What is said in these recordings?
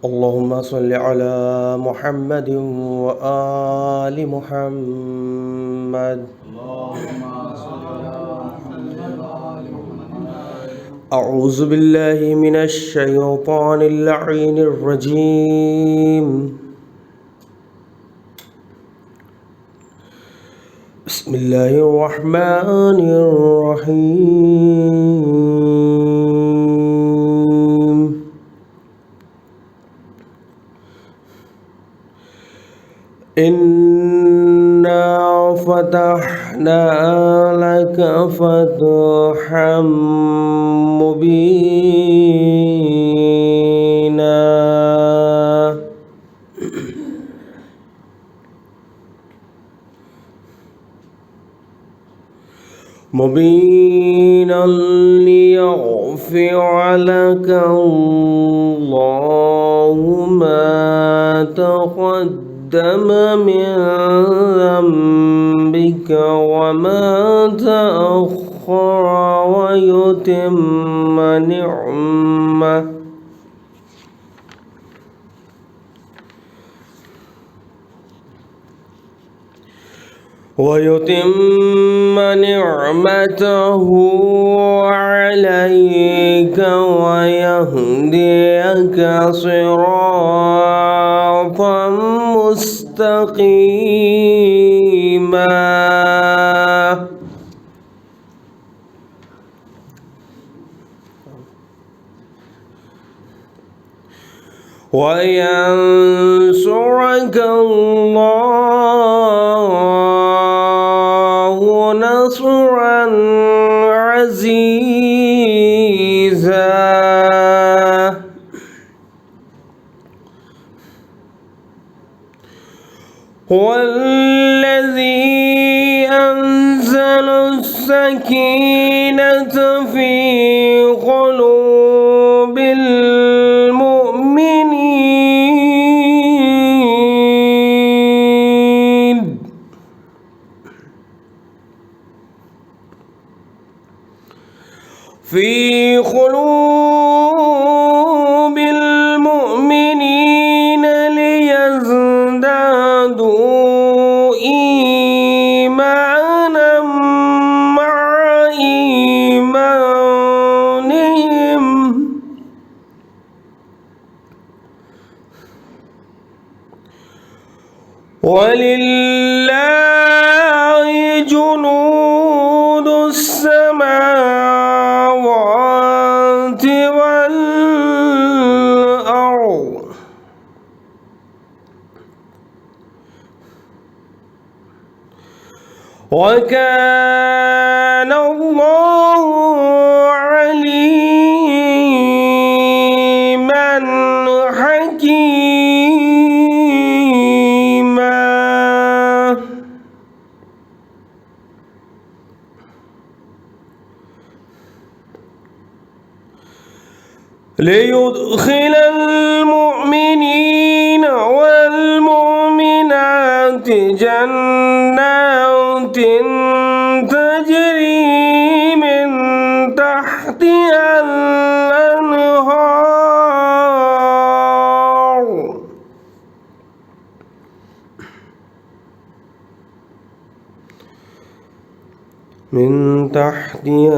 اللهم صل على محمد وآل محمد. أعوذ بالله من الشيطان اللعين الرجيم. بسم الله الرحمن الرحيم. إنا فتحنا لك فتحا مبينا ليغفر لك الله ما تقدم من ذنبك وما تأخر ويتم نعمته عليك ويهديك صراطا مستقيما وينصرك الله نصرا عزيزا هو الذي أنزل السكينة في قلوب المؤمنين ليزدادوا إيمانا مع إيمانهم ولله جنود السماوات والأرض وكان الله عليما حكيما ليدخل المؤمنين والمؤمنات جنات تجري من تحتها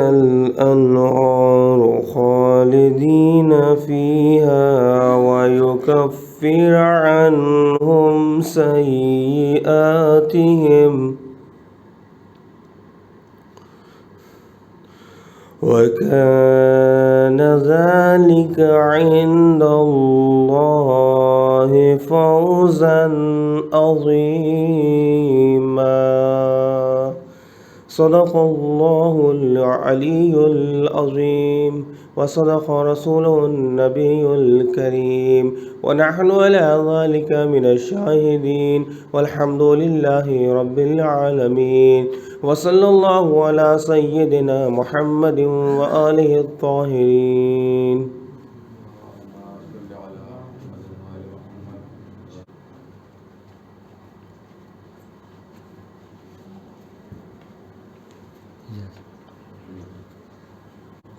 الأنهار خالدين فيها ويكفر عنهم سيئاتهم وكان ذلك عند الله فوزا عظيما. صدق الله العلي العظيم وصدق رسوله النبي الكريم ونحن على ذلك من الشاهدين والحمد لله رب العالمين وصلى الله على سيدنا محمد وآله الطاهرين.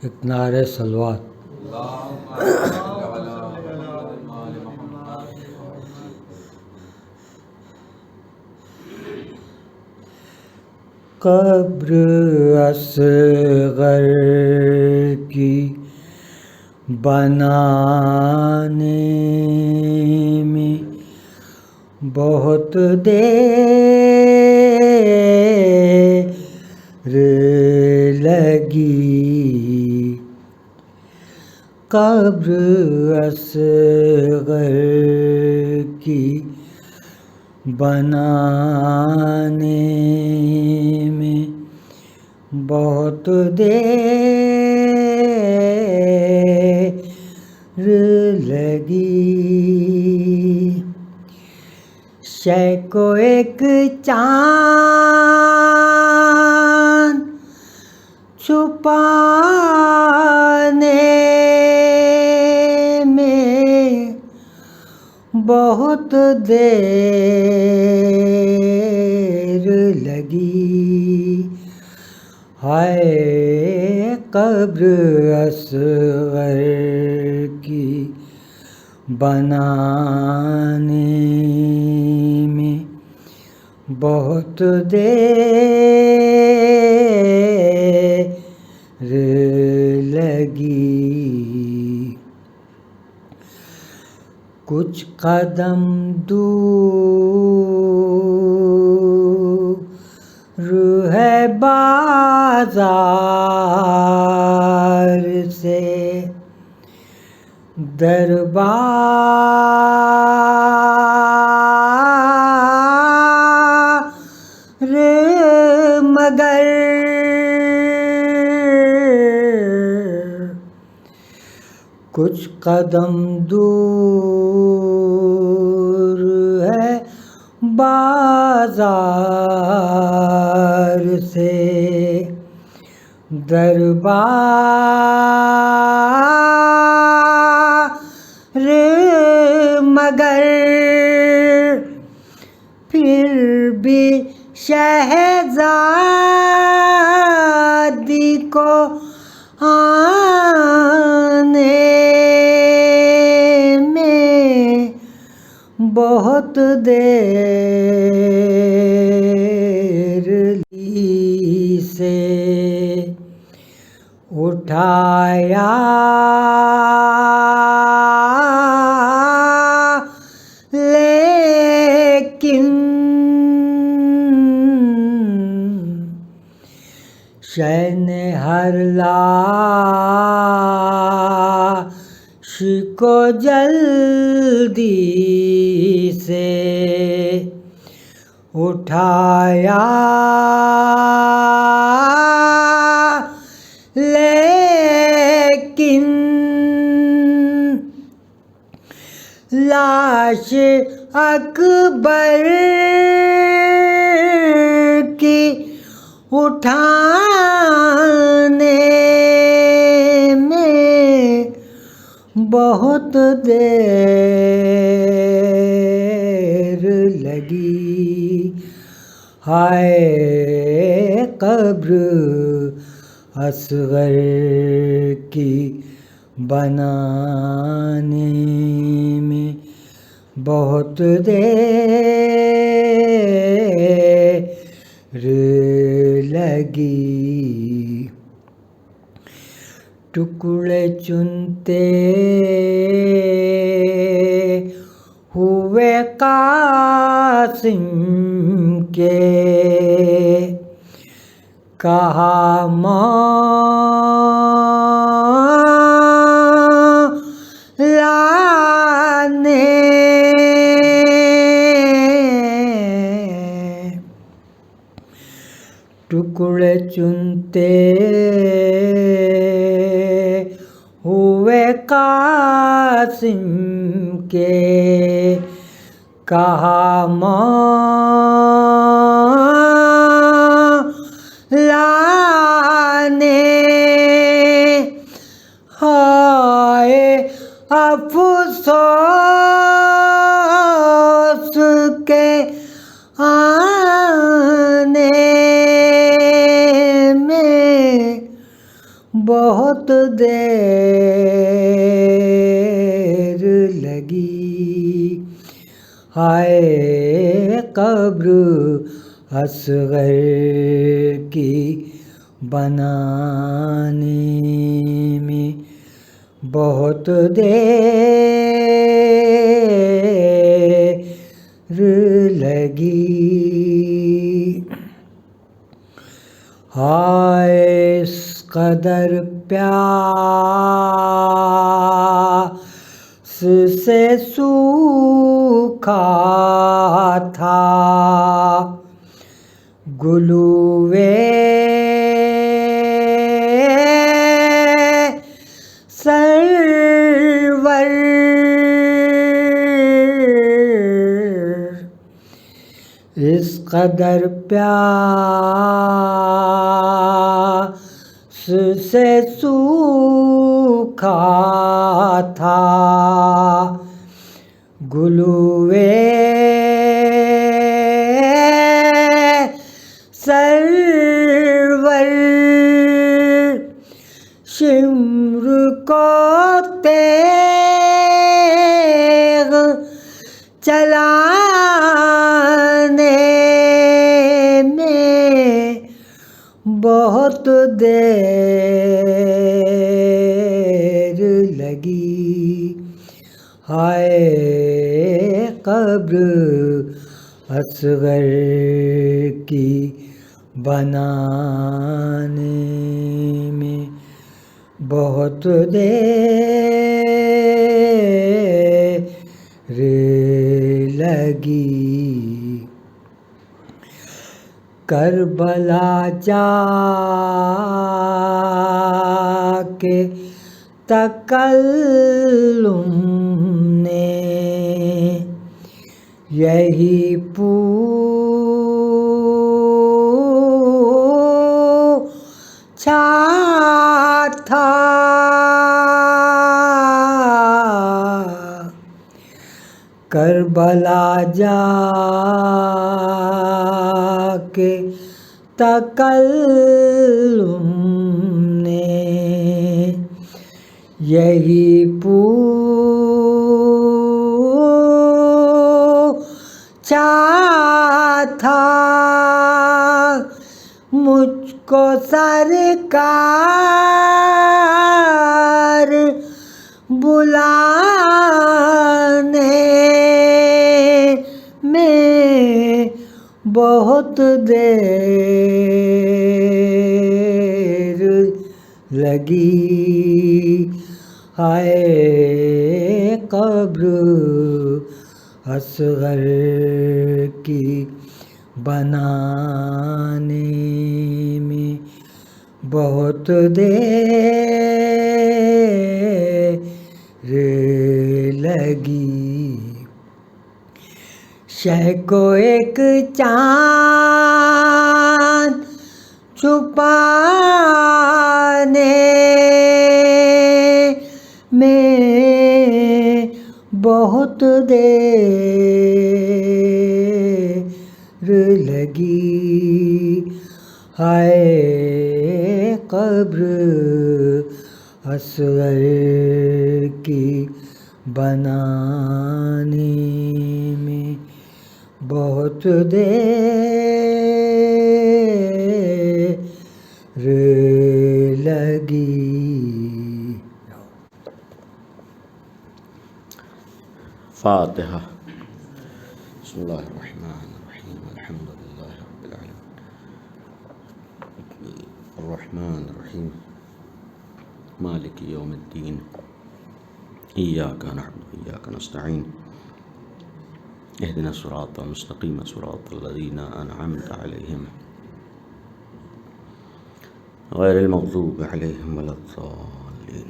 ایک نعرہ صلوات. قبر اصغر کی بنانے میں بہت دیر لگی، قبر اصغر کی بنانے میں بہت دیر لگی۔ شے کو ایک چاند چھپانے میں بہت دیر لگی، ہائے قبر اصغر کی بنانے میں بہت دیر لگی۔ کچھ قدم دور ہے بازار سے دربار، مگر کچھ قدم دور ہے بازار سے دربار، مگر پھر بھی شہزادی کو آنے میں بہت دیر لگی، سے اٹھایا لیکن شے نے ہر لاش کو جلدی سے اٹھایا، لیکن لاش اکبر کی اٹھانے میں بہت دیر لگی، ہائے قبر اصغر کی بنانے میں بہت دیر لگی۔ ٹکڑے چنتے ہوئے قاسم کے، کہا مولا نے ٹکڑے چنتے ہوئے قاسم کے، کہا مولا نے ہائے افسوس کے آنے میں بہت دیر لگی، ہائے قبر اصغر کی بنانے میں بہت دیر لگی، ہائے اس قدر پیاس سے سوکھا تھا گلوے سرور، اس قدر پیاس سے سوکھا تھا گلوے سرور، شمر کو تیغ چلانے میں بہت دیر لگی، ہائے قبر اصغر کی بنانے میں بہت دیر لگی، کربلا جا کے تکلم نے یہی پوچھا تھا، کربلا جا کے تکلم نے یہی پوچھا تھا، مجھ کو سرکار بلانے میں بہت دیر لگی، ہائے قبر اصغر کی بنانے میں بہت دیر لگی، شہ کو ایک چاند چھپانے میں بہت دیر لگی، ہائے قبر اصغر کی بنانے میں بہت دیر لگی۔ فاتحہ۔ بسم اللہ الرحمن الرحیم، الحمد للہ رب العالمین، الرحمن الرحیم، مالک یوم الدین، ایاک نعبد و ایاک نستعین، اہدنا الصراط المستقیم صراط الذین انعمت علیہم غیر المغضوب علیہم ولا الضالین۔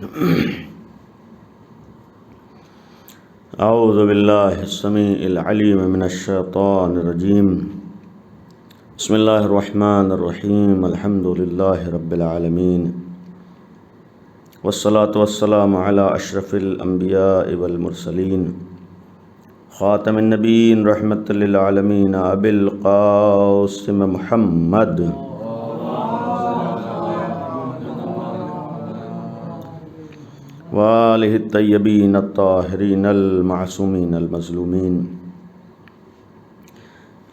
اعوذ باللہ السمیع العلیم من الشیطان الرجیم، بسم اللہ الرحمن الرحیم، الحمد للہ رب العالمین، والصلاة والسلام علی اشرف الانبیاء والمرسلین، خاتم النبیین رحمۃ للعالمین، ابی القاسم محمد وآلہ الطیبین الطاہرین المعصومین المظلومین،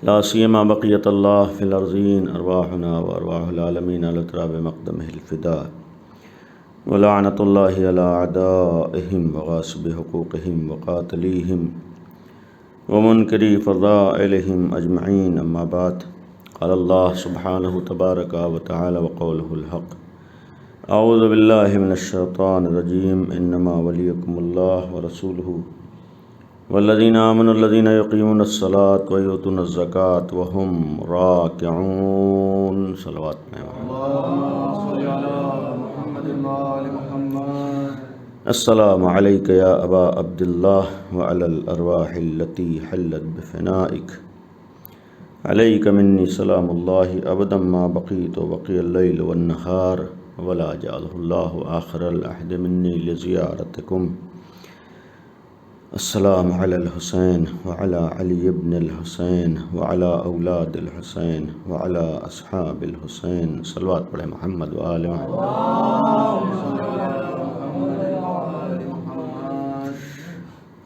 لا سیما بقیت اللہ فی الارضین ارواحنا و ارواح العالمین علی تراب مقدمہ الفداء ولعنت اللہ علی اعدائہم وغاصب حقوقہم وقاتلیہم ومنکری فضائلہم اجمعین، اما بعد، قال اللہ سبحانہ تبارک و تعالی وقولہ الحق، اعوذ باللہ من الشیطان الرجیم، انما ولیکم اللہ ورسولہ والذین آمنوا الذین یقیمون الصلاة ویؤتون الزکاة وهم راکعون۔ صلوات میں السلام علیک یا ابا عبداللہ وعلی الارواح التي حلت بفنائک، علیک منی سلام اللہ ابدا ما بقیت وبقی اللیل والنہار ولا جعلہ اللہ آخر العہد منی لزیارتکم۔ السلام علی الحسین وعلی علی ابن الحسین وعلی اولاد الحسین وعلی اصحاب الحسین۔ صلوات پڑھیں محمد و آل محمد۔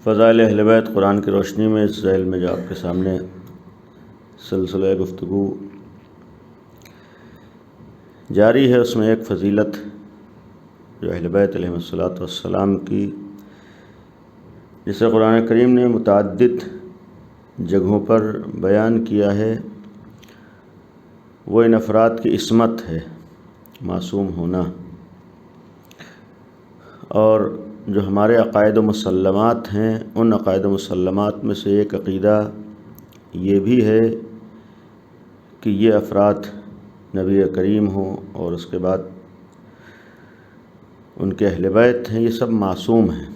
فضائل اہل بیت قرآن کی روشنی میں اس ذیل میں جو آپ کے سامنے سلسلہ گفتگو جاری ہے، اس میں ایک فضیلت جو اہل بیت علیہم الصلاۃ والسلام کی، جسے قرآن کریم نے متعدد جگہوں پر بیان کیا ہے، وہ ان افراد کی عصمت ہے، معصوم ہونا، اور جو ہمارے عقائد و مسلمات ہیں، ان عقائد و مسلمات میں سے ایک عقیدہ یہ بھی ہے کہ یہ افراد نبی کریم ہوں اور اس کے بعد ان کے اہل بیت ہیں، یہ سب معصوم ہیں،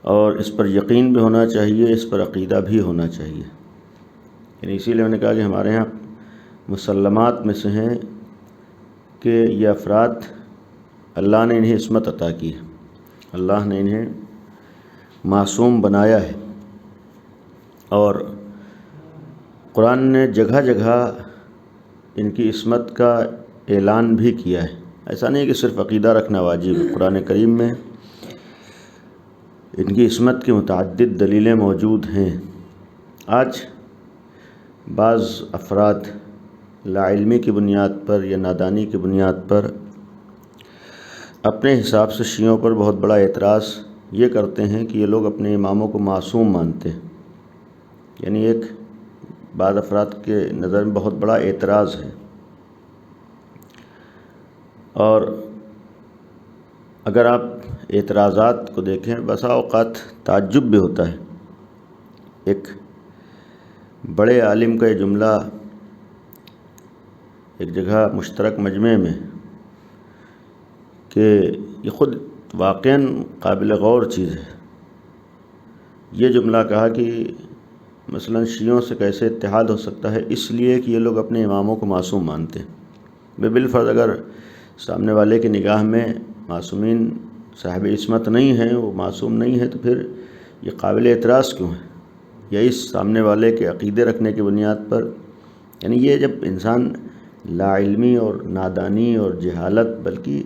اور اس پر یقین بھی ہونا چاہیے، اس پر عقیدہ بھی ہونا چاہیے۔ یعنی اسی لیے میں نے کہا کہ ہمارے ہاں مسلمات میں سے ہیں کہ یہ افراد اللہ نے انہیں عصمت عطا کی ہے، اللہ نے انہیں معصوم بنایا ہے، اور قرآن نے جگہ جگہ ان کی عصمت کا اعلان بھی کیا ہے۔ ایسا نہیں کہ صرف عقیدہ رکھنا واجب ہے، قرآن کریم میں ان کی عصمت کی متعدد دلیلیں موجود ہیں۔ آج بعض افراد لا علمی کی بنیاد پر یا نادانی کی بنیاد پر اپنے حساب سے شیعوں پر بہت بڑا اعتراض یہ کرتے ہیں کہ یہ لوگ اپنے اماموں کو معصوم مانتے ہیں، یعنی ایک بعض افراد کے نظر میں بہت بڑا اعتراض ہے، اور اگر آپ اعتراضات کو دیکھیں بسا اوقات تعجب بھی ہوتا ہے۔ ایک بڑے عالم کا یہ جملہ ایک جگہ مشترک مجمع میں کہ یہ خود واقعاً قابل غور چیز ہے، یہ جملہ کہا کہ مثلا شیعوں سے کیسے اتحاد ہو سکتا ہے، اس لیے کہ یہ لوگ اپنے اماموں کو معصوم مانتے ہیں۔ بالفرض اگر سامنے والے کی نگاہ میں معصومین صاحب عصمت نہیں ہیں، وہ معصوم نہیں ہے، تو پھر یہ قابل اعتراض کیوں ہے؟ یا اس سامنے والے کے عقیدے رکھنے کی بنیاد پر، یعنی یہ جب انسان لا علمی اور نادانی اور جہالت بلکہ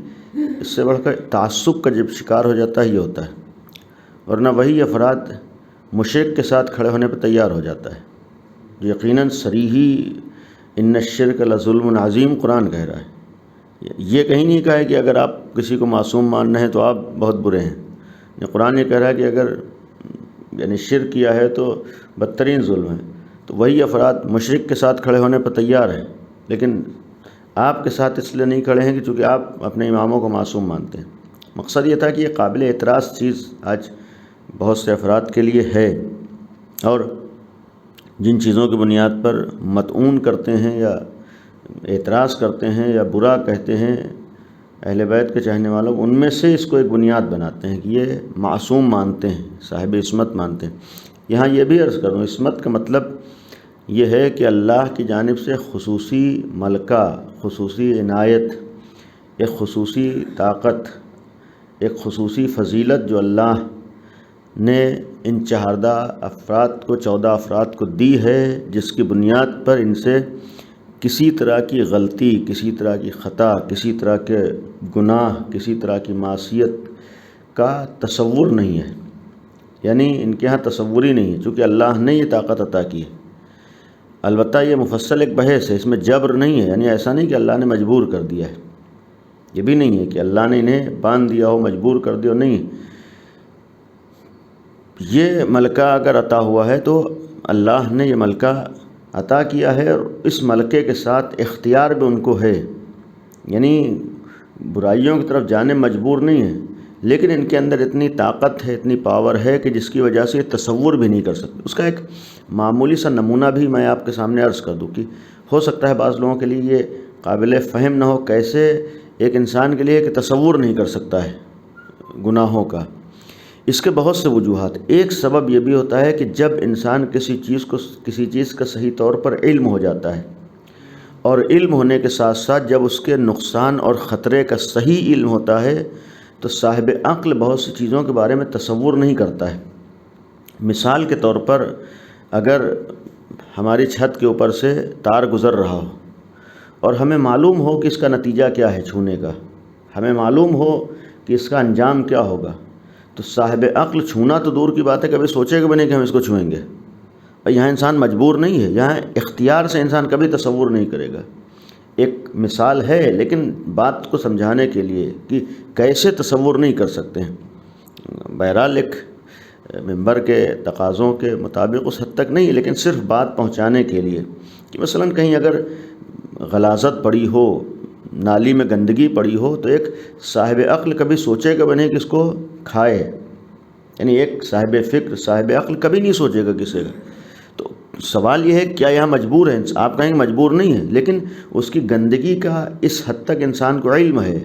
اس سے بڑھ کر تعصب کا جب شکار ہو جاتا ہے، یہ ہوتا ہے، ورنہ وہی افراد مشرک کے ساتھ کھڑے ہونے پہ تیار ہو جاتا ہے۔ یقیناً صریحی ان الشرک لظلم عظیم قرآن کہہ رہا ہے، یہ کہیں نہیں کہا ہے کہ اگر آپ کسی کو معصوم مان رہے ہیں تو آپ بہت برے ہیں۔ قرآن یہ کہہ رہا ہے کہ اگر یعنی شرک کیا ہے تو بدترین ظلم ہے، تو وہی افراد مشرک کے ساتھ کھڑے ہونے پر تیار ہیں، لیکن آپ کے ساتھ اس لیے نہیں کھڑے ہیں کہ چونکہ آپ اپنے اماموں کو معصوم مانتے ہیں۔ مقصد یہ تھا کہ یہ قابل اعتراض چیز آج بہت سے افراد کے لیے ہے، اور جن چیزوں کی بنیاد پر مطعون کرتے ہیں یا اعتراض کرتے ہیں یا برا کہتے ہیں اہل بیت کے چاہنے والوں، ان میں سے اس کو ایک بنیاد بناتے ہیں کہ یہ معصوم مانتے ہیں، صاحب عصمت مانتے ہیں۔ یہاں یہ بھی عرض کروں، عصمت کا مطلب یہ ہے کہ اللہ کی جانب سے خصوصی ملکہ، خصوصی عنایت، ایک خصوصی طاقت، ایک خصوصی فضیلت جو اللہ نے ان 14 افراد کو دی ہے، جس کی بنیاد پر ان سے کسی طرح کی غلطی، کسی طرح کی خطا، کسی طرح کے گناہ، کسی طرح کی معصیت کا تصور نہیں ہے۔ یعنی ان کے ہاں تصور ہی نہیں ہے، چونکہ اللہ نے یہ طاقت عطا کی ہے۔ البتہ یہ مفصل ایک بحث ہے، اس میں جبر نہیں ہے، یعنی ایسا نہیں کہ اللہ نے مجبور کر دیا ہے، یہ بھی نہیں ہے کہ اللہ نے انہیں باندھ دیا ہو، مجبور کر دیا ہو، نہیں۔ یہ ملکہ اگر عطا ہوا ہے تو اللہ نے یہ ملکہ عطا کیا ہے، اور اس ملکے کے ساتھ اختیار بھی ان کو ہے، یعنی برائیوں کی طرف جانے مجبور نہیں ہے، لیکن ان کے اندر اتنی طاقت ہے، اتنی پاور ہے کہ جس کی وجہ سے یہ تصور بھی نہیں کر سکتے۔ اس کا ایک معمولی سا نمونہ بھی میں آپ کے سامنے عرض کر دوں کہ ہو سکتا ہے بعض لوگوں کے لیے یہ قابل فہم نہ ہو، کیسے ایک انسان کے لیے کہ تصور نہیں کر سکتا ہے گناہوں کا۔ اس کے بہت سے وجوہات۔ ایک سبب یہ بھی ہوتا ہے کہ جب انسان کسی چیز کا صحیح طور پر علم ہو جاتا ہے، اور علم ہونے کے ساتھ ساتھ جب اس کے نقصان اور خطرے کا صحیح علم ہوتا ہے تو صاحب عقل بہت سی چیزوں کے بارے میں تصور نہیں کرتا ہے۔ مثال کے طور پر اگر ہماری چھت کے اوپر سے تار گزر رہا ہو اور ہمیں معلوم ہو کہ اس کا نتیجہ کیا ہے چھونے کا، ہمیں معلوم ہو کہ اس کا انجام کیا ہوگا، تو صاحب عقل چھونا تو دور کی بات ہے، کبھی سوچے گا بھی نہیں کہ ہم اس کو چھوئیں گے۔ اور یہاں انسان مجبور نہیں ہے، یہاں اختیار سے انسان کبھی تصور نہیں کرے گا۔ ایک مثال ہے لیکن بات کو سمجھانے کے لیے کہ کیسے تصور نہیں کر سکتے ہیں۔ بہرحال ایک ممبر کے تقاضوں کے مطابق اس حد تک نہیں، لیکن صرف بات پہنچانے کے لیے کہ مثلا کہیں اگر غلاظت پڑی ہو، نالی میں گندگی پڑی ہو، تو ایک صاحب عقل کبھی سوچے گا بنے کہ اس کو کھائے، یعنی ایک صاحب فکر، صاحب عقل کبھی نہیں سوچے گا کسی کا۔ تو سوال یہ ہے کیا یہاں مجبور ہے؟ آپ کہیں گے مجبور نہیں ہے، لیکن اس کی گندگی کا اس حد تک انسان کو علم ہے،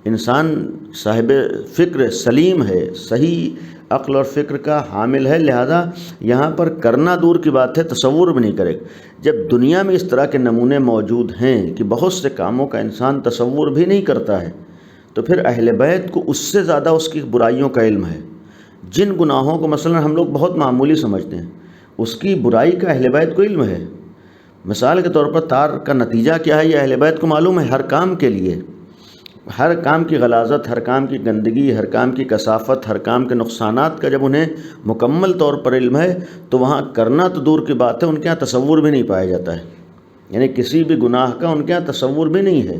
انسان صاحب فکر سلیم ہے، صحیح عقل اور فکر کا حامل ہے، لہذا یہاں پر کرنا دور کی بات ہے، تصور بھی نہیں کرے گا۔ جب دنیا میں اس طرح کے نمونے موجود ہیں کہ بہت سے کاموں کا انسان تصور بھی نہیں کرتا ہے، تو پھر اہل بیت کو اس سے زیادہ اس کی برائیوں کا علم ہے۔ جن گناہوں کو مثلا ہم لوگ بہت معمولی سمجھتے ہیں، اس کی برائی کا اہل بیت کو علم ہے۔ مثال کے طور پر تار کا نتیجہ کیا ہے یہ اہل بیت کو معلوم ہے، ہر کام کے لیے، ہر کام کی غلاظت، ہر کام کی گندگی، ہر کام کی کثافت، ہر کام کے نقصانات کا جب انہیں مکمل طور پر علم ہے تو وہاں کرنا تو دور کی بات ہے، ان کے یہاں تصور بھی نہیں پایا جاتا ہے، یعنی کسی بھی گناہ کا ان کے یہاں تصور بھی نہیں ہے۔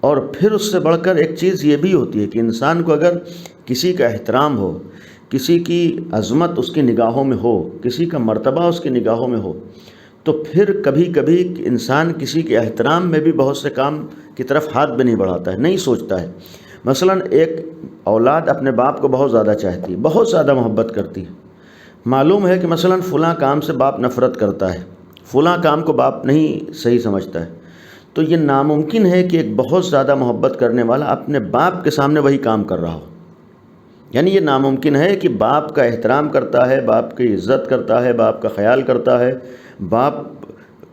اور پھر اس سے بڑھ کر ایک چیز یہ بھی ہوتی ہے کہ انسان کو اگر کسی کا احترام ہو، کسی کی عظمت اس کی نگاہوں میں ہو، کسی کا مرتبہ اس کی نگاہوں میں ہو، تو پھر کبھی کبھی انسان کسی کے احترام میں بھی بہت سے کام کی طرف ہاتھ بھی نہیں بڑھاتا ہے، نہیں سوچتا ہے۔ مثلا ایک اولاد اپنے باپ کو بہت زیادہ چاہتی ہے، بہت زیادہ محبت کرتی ہے، معلوم ہے کہ مثلا فلاں کام سے باپ نفرت کرتا ہے، فلاں کام کو باپ نہیں صحیح سمجھتا ہے، تو یہ ناممکن ہے کہ ایک بہت زیادہ محبت کرنے والا اپنے باپ کے سامنے وہی کام کر رہا ہو۔ یعنی یہ ناممکن ہے کہ باپ کا احترام کرتا ہے، باپ کی عزت کرتا ہے، باپ کا خیال کرتا ہے، باپ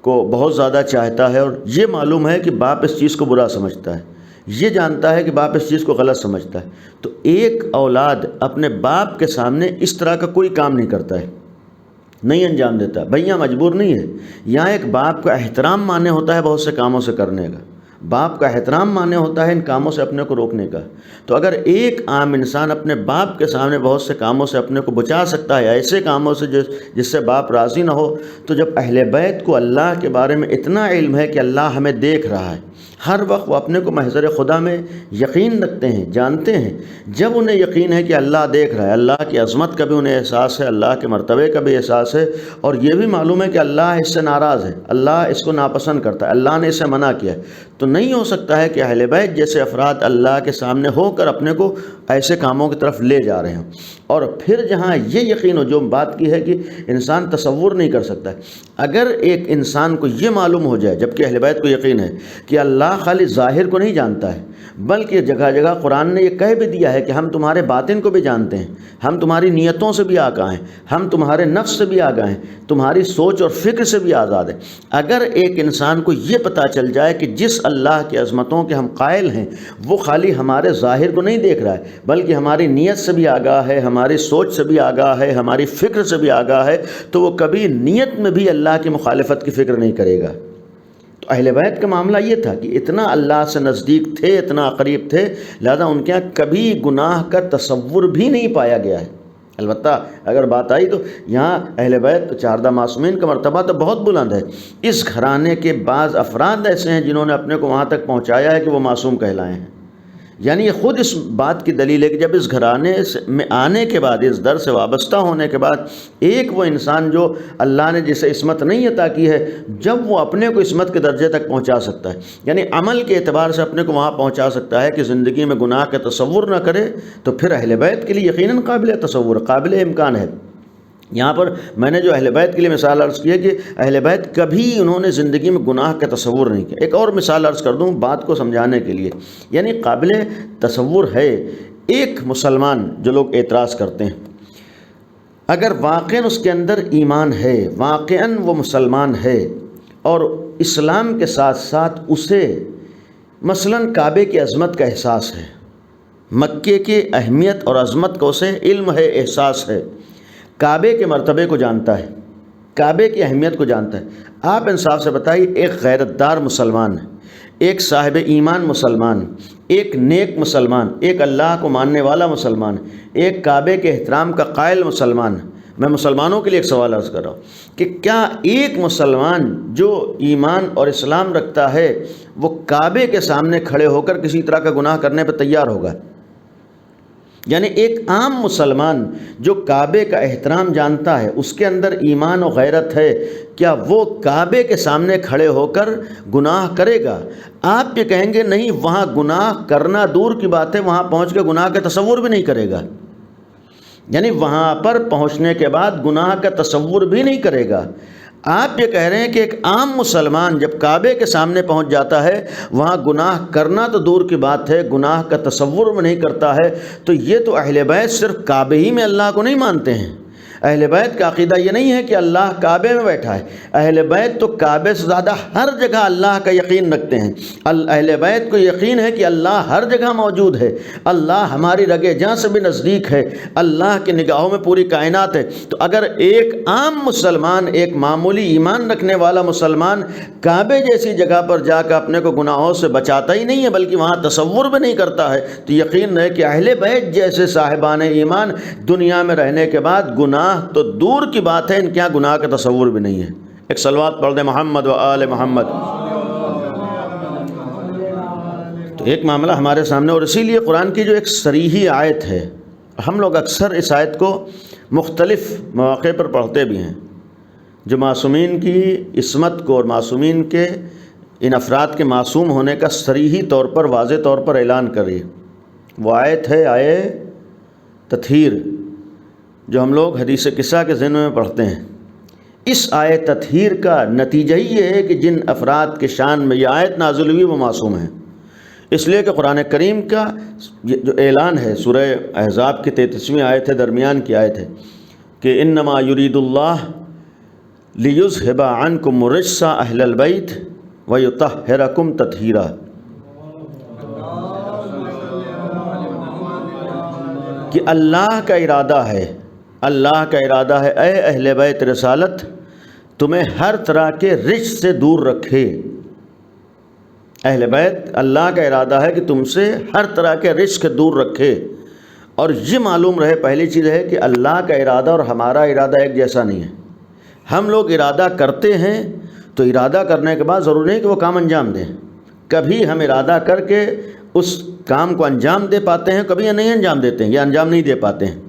کو بہت زیادہ چاہتا ہے، اور یہ معلوم ہے کہ باپ اس چیز کو برا سمجھتا ہے، یہ جانتا ہے کہ باپ اس چیز کو غلط سمجھتا ہے، تو ایک اولاد اپنے باپ کے سامنے اس طرح کا کوئی کام نہیں کرتا ہے، نہیں انجام دیتا۔ بھیا مجبور نہیں ہے، یہاں ایک باپ کا احترام مانے ہوتا ہے بہت سے کاموں سے کرنے کا، باپ کا احترام مانے ہوتا ہے ان کاموں سے اپنے کو روکنے کا۔ تو اگر ایک عام انسان اپنے باپ کے سامنے بہت سے کاموں سے اپنے کو بچا سکتا ہے، ایسے کاموں سے جس سے باپ راضی نہ ہو، تو جب اہل بیت کو اللہ کے بارے میں اتنا علم ہے کہ اللہ ہمیں دیکھ رہا ہے، ہر وقت وہ اپنے کو محضر خدا میں یقین رکھتے ہیں، جانتے ہیں، جب انہیں یقین ہے کہ اللہ دیکھ رہا ہے، اللہ کی عظمت کا بھی انہیں احساس ہے، اللہ کے مرتبے کا بھی احساس ہے، اور یہ بھی معلوم ہے کہ اللہ اس سے ناراض ہے، اللہ اس کو ناپسند کرتا ہے، اللہ نے اسے منع کیا ہے، تو نہیں ہو سکتا ہے کہ اہل بیت جیسے افراد اللہ کے سامنے ہو کر اپنے کو ایسے کاموں کی طرف لے جا رہے ہیں۔ اور پھر جہاں یہ یقین ہو، جو بات کی ہے کہ انسان تصور نہیں کر سکتا ہے، اگر ایک انسان کو یہ معلوم ہو جائے، جبکہ اہل بیت کو یقین ہے کہ اللہ خالی ظاہر کو نہیں جانتا ہے، بلکہ جگہ جگہ قرآن نے یہ کہہ بھی دیا ہے کہ ہم تمہارے باطن کو بھی جانتے ہیں، ہم تمہاری نیتوں سے بھی آگاہ ہیں، ہم تمہارے نفس سے بھی آگاہ ہیں، تمہاری سوچ اور فکر سے بھی آزاد ہیں۔ اگر ایک انسان کو یہ پتہ چل جائے کہ جس اللہ کی عظمتوں کے ہم قائل ہیں وہ خالی ہمارے ظاہر کو نہیں دیکھ رہا ہے، بلکہ ہماری نیت سے بھی آگاہ ہے، ہماری سوچ سے بھی آگاہ ہے، ہماری فکر سے بھی آگاہ ہے، تو وہ کبھی نیت میں بھی اللہ کی مخالفت کی فکر نہیں کرے گا۔ تو اہل بیت کا معاملہ یہ تھا کہ اتنا اللہ سے نزدیک تھے، اتنا قریب تھے، لہذا ان کے یہاں کبھی گناہ کا تصور بھی نہیں پایا گیا ہے۔ البتہ اگر بات آئی تو یہاں اہل بیت تو 14 معصومین کا مرتبہ تو بہت بلند ہے. اس گھرانے کے بعض افراد ایسے ہیں جنہوں نے اپنے کو وہاں تک پہنچایا ہے کہ وہ معصوم کہلائے ہیں. یعنی یہ خود اس بات کی دلیل ہے کہ جب اس گھرانے میں آنے کے بعد، اس در سے وابستہ ہونے کے بعد، ایک وہ انسان جو اللہ نے جسے عصمت نہیں عطا کی ہے، جب وہ اپنے کو عصمت کے درجے تک پہنچا سکتا ہے، یعنی عمل کے اعتبار سے اپنے کو وہاں پہنچا سکتا ہے کہ زندگی میں گناہ کا تصور نہ کرے، تو پھر اہل بیت کے لیے یقیناً قابل تصور، قابل امکان ہے. یہاں پر میں نے جو اہل بیت کے لیے مثال عرض کی ہے کہ اہل بیت کبھی انہوں نے زندگی میں گناہ کا تصور نہیں کیا. ایک اور مثال عرض کر دوں بات کو سمجھانے کے لیے، یعنی قابل تصور ہے ایک مسلمان جو لوگ اعتراض کرتے ہیں، اگر واقعاً اس کے اندر ایمان ہے، واقعاً وہ مسلمان ہے اور اسلام کے ساتھ ساتھ اسے مثلاً کعبے کی عظمت کا احساس ہے، مکے کی اہمیت اور عظمت کا اسے علم ہے، احساس ہے، کعبے کے مرتبے کو جانتا ہے، کعبے کی اہمیت کو جانتا ہے. آپ انصاف سے بتائیے، ایک غیرت دار مسلمان، ایک صاحب ایمان مسلمان، ایک نیک مسلمان، ایک اللہ کو ماننے والا مسلمان، ایک کعبے کے احترام کا قائل مسلمان، میں مسلمانوں کے لیے ایک سوال عرض کر رہا ہوں کہ کیا ایک مسلمان جو ایمان اور اسلام رکھتا ہے وہ کعبے کے سامنے کھڑے ہو کر کسی طرح کا گناہ کرنے پہ تیار ہوگا؟ یعنی ایک عام مسلمان جو کعبے کا احترام جانتا ہے، اس کے اندر ایمان و غیرت ہے، کیا وہ کعبے کے سامنے کھڑے ہو کر گناہ کرے گا؟ آپ یہ کہیں گے نہیں، وہاں گناہ کرنا دور کی بات ہے، وہاں پہنچ کے گناہ کا تصور بھی نہیں کرے گا. یعنی وہاں پر پہنچنے کے بعد گناہ کا تصور بھی نہیں کرے گا. آپ یہ کہہ رہے ہیں کہ ایک عام مسلمان جب کعبے کے سامنے پہنچ جاتا ہے، وہاں گناہ کرنا تو دور کی بات ہے، گناہ کا تصور میں نہیں کرتا ہے. تو یہ تو اہل بیت صرف کعبے ہی میں اللہ کو نہیں مانتے ہیں. اہل بیت کا عقیدہ یہ نہیں ہے کہ اللہ کعبے میں بیٹھا ہے. اہل بیت تو کعبے سے زیادہ ہر جگہ اللہ کا یقین رکھتے ہیں. اہل بیت کو یقین ہے کہ اللہ ہر جگہ موجود ہے، اللہ ہماری رگے جاں سے بھی نزدیک ہے، اللہ کی نگاہوں میں پوری کائنات ہے. تو اگر ایک عام مسلمان، ایک معمولی ایمان رکھنے والا مسلمان کعبے جیسی جگہ پر جا کر اپنے کو گناہوں سے بچاتا ہی نہیں ہے بلکہ وہاں تصور بھی نہیں کرتا ہے، تو یقین ہے کہ اہل بیت جیسے صاحبان ایمان دنیا میں رہنے کے بعد گناہ تو دور کی بات ہے، ان کے یہاں گناہ کا تصور بھی نہیں ہے. ایک صلوات پڑھ دیں محمد و آل محمد. تو ایک معاملہ ہمارے سامنے، اور اسی لیے قرآن کی جو ایک صریحی آیت ہے، ہم لوگ اکثر اس آیت کو مختلف مواقع پر پڑھتے بھی ہیں، جو معصومین کی عصمت کو اور معصومین کے ان افراد کے معصوم ہونے کا صریحی طور پر، واضح طور پر اعلان کر رہی ہے. وہ آیت ہے آیت تطہیر، جو ہم لوگ حدیث قصہ کے ذہن میں پڑھتے ہیں. اس آیت تطہیر کا نتیجہ ہی یہ ہے کہ جن افراد کے شان میں یہ آیت نازل ہوئی وہ معصوم ہیں. اس لیے کہ قرآن کریم کا جو اعلان ہے، سورہ احزاب کی 33ویں آیت ہے، درمیان کی آیت ہے کہ انما یرید اللہ لیذھب عنکم الرجس اہل البیت ویطہرکم تطہیرا. کہ اللہ کا ارادہ ہے، اللہ کا ارادہ ہے اے اہل بیت رسالت تمہیں ہر طرح کے رجس سے دور رکھے. اہل بیت اللہ کا ارادہ ہے کہ تم سے ہر طرح کے رجس سے دور رکھے. اور یہ معلوم رہے، پہلی چیز ہے کہ اللہ کا ارادہ اور ہمارا ارادہ ایک جیسا نہیں ہے. ہم لوگ ارادہ کرتے ہیں تو ارادہ کرنے کے بعد ضروری نہیں کہ وہ کام انجام دیں. کبھی ہم ارادہ کر کے اس کام کو انجام دے پاتے ہیں، کبھی نہیں انجام دیتے ہیں یا انجام نہیں دے پاتے ہیں.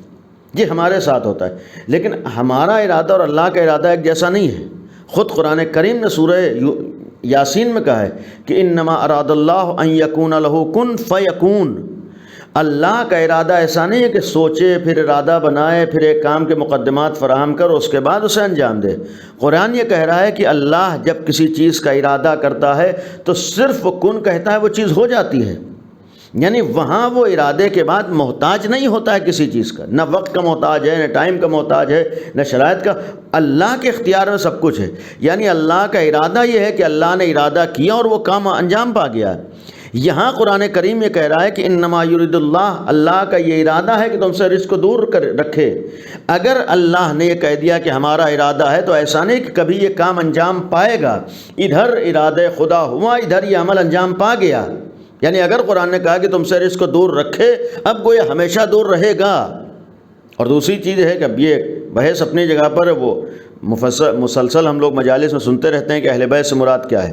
یہ ہمارے ساتھ ہوتا ہے، لیکن ہمارا ارادہ اور اللہ کا ارادہ ایک جیسا نہیں ہے. خود قرآن کریم نے سورہ یاسین میں کہا ہے کہ انما اراد اللہ ان یکون لہ کن فیکون. اللہ کا ارادہ ایسا نہیں ہے کہ سوچے پھر ارادہ بنائے پھر ایک کام کے مقدمات فراہم کر اس کے بعد اسے انجام دے. قرآن یہ کہہ رہا ہے کہ اللہ جب کسی چیز کا ارادہ کرتا ہے تو صرف وہ کن کہتا ہے، وہ چیز ہو جاتی ہے. یعنی وہاں وہ ارادے کے بعد محتاج نہیں ہوتا ہے کسی چیز کا، نہ وقت کا محتاج ہے، نہ ٹائم کا محتاج ہے، نہ شرائط کا. اللہ کے اختیار میں سب کچھ ہے. یعنی اللہ کا ارادہ یہ ہے کہ اللہ نے ارادہ کیا اور وہ کام انجام پا گیا. یہاں قرآن کریم یہ کہہ رہا ہے کہ انما یرید اللہ، اللہ کا یہ ارادہ ہے کہ تم سے رزق کو دور کر رکھے. اگر اللہ نے یہ کہہ دیا کہ ہمارا ارادہ ہے تو ایسا نہیں کہ کبھی یہ کام انجام پائے گا. ادھر ارادہ خدا ہوا، ادھر یہ عمل انجام پا گیا. یعنی اگر قرآن نے کہا کہ تم سے رزق کو دور رکھے، اب گویا ہمیشہ دور رہے گا. اور دوسری چیز ہے کہ اب یہ بحث اپنی جگہ پر وہ مسلسل ہم لوگ مجالس میں سنتے رہتے ہیں کہ اہل بیت سے مراد کیا ہے.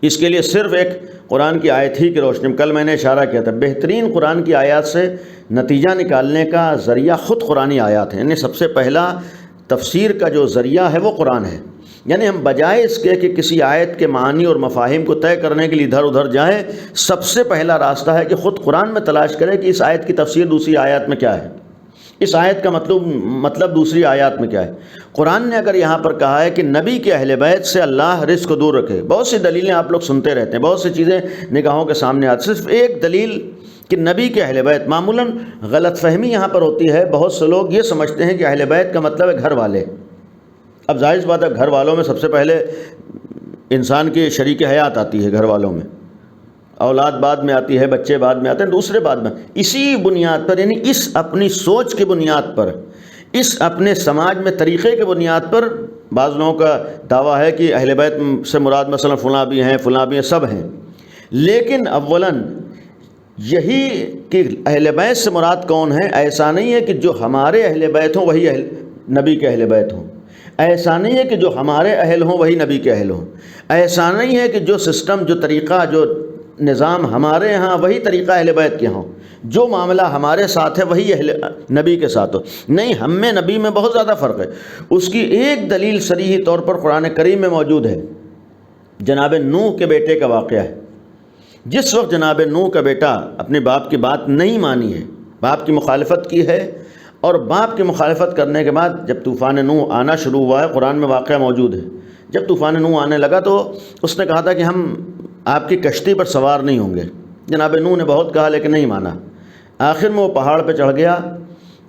اس کے لیے صرف ایک قرآن کی آیت ہی کی روشنی میں، کل میں نے اشارہ کیا تھا، بہترین قرآن کی آیات سے نتیجہ نکالنے کا ذریعہ خود قرآنی آیات ہیں. یعنی سب سے پہلا تفسیر کا جو ذریعہ ہے وہ قرآن ہے. یعنی ہم بجائے اس کے کہ کسی آیت کے معنی اور مفاہیم کو طے کرنے کے لیے ادھر ادھر جائیں، سب سے پہلا راستہ ہے کہ خود قرآن میں تلاش کریں کہ اس آیت کی تفسیر دوسری آیات میں کیا ہے، اس آیت کا مطلب دوسری آیات میں کیا ہے. قرآن نے اگر یہاں پر کہا ہے کہ نبی کے اہل بیت سے اللہ رزق کو دور رکھے، بہت سی دلیلیں آپ لوگ سنتے رہتے ہیں، بہت سی چیزیں نگاہوں کے سامنے آتی، صرف ایک دلیل کہ نبی کے اہل بیت. معمولاً غلط فہمی یہاں پر ہوتی ہے، بہت سے لوگ یہ سمجھتے ہیں کہ اہل بیت کا مطلب ہے گھر والے. اب ظاہر سی بات ہے گھر والوں میں سب سے پہلے انسان کی شریک حیات آتی ہے، گھر والوں میں اولاد بعد میں آتی ہے، بچے بعد میں آتے ہیں، دوسرے بعد میں. اسی بنیاد پر، یعنی اس اپنی سوچ کی بنیاد پر، اس اپنے سماج میں طریقے کی بنیاد پر بعض لوگوں کا دعویٰ ہے کہ اہل بیت سے مراد مثلا فلاں بھی ہیں، فلاں بھی ہیں، سب ہیں. لیکن اولاً یہی کہ اہل بیت سے مراد کون ہیں، ایسا نہیں ہے کہ جو ہمارے اہل بیت ہوں وہی نبی کے اہل بیت ہوں. ایسا نہیں ہے کہ جو ہمارے اہل ہوں وہی نبی کے اہل ہوں. ایسا نہیں ہے کہ جو سسٹم، جو طریقہ، جو نظام ہمارے ہاں وہی طریقہ اہل بیت کے ہوں، جو معاملہ ہمارے ساتھ ہے وہی نبی کے ساتھ ہو. نہیں، ہم میں نبی میں بہت زیادہ فرق ہے. اس کی ایک دلیل صریحی طور پر قرآن کریم میں موجود ہے. جناب نوح کے بیٹے کا واقعہ ہے. جس وقت جناب نوح کا بیٹا اپنے باپ کی بات نہیں مانی ہے، باپ کی مخالفت کی ہے، اور باپ کی مخالفت کرنے کے بعد جب طوفان نوح آنا شروع ہوا ہے، قرآن میں واقعہ موجود ہے، جب طوفان نوح آنے لگا تو اس نے کہا تھا کہ ہم آپ کی کشتی پر سوار نہیں ہوں گے. جناب نوح نے بہت کہا لیکن نہیں مانا. آخر میں وہ پہاڑ پہ چڑھ گیا.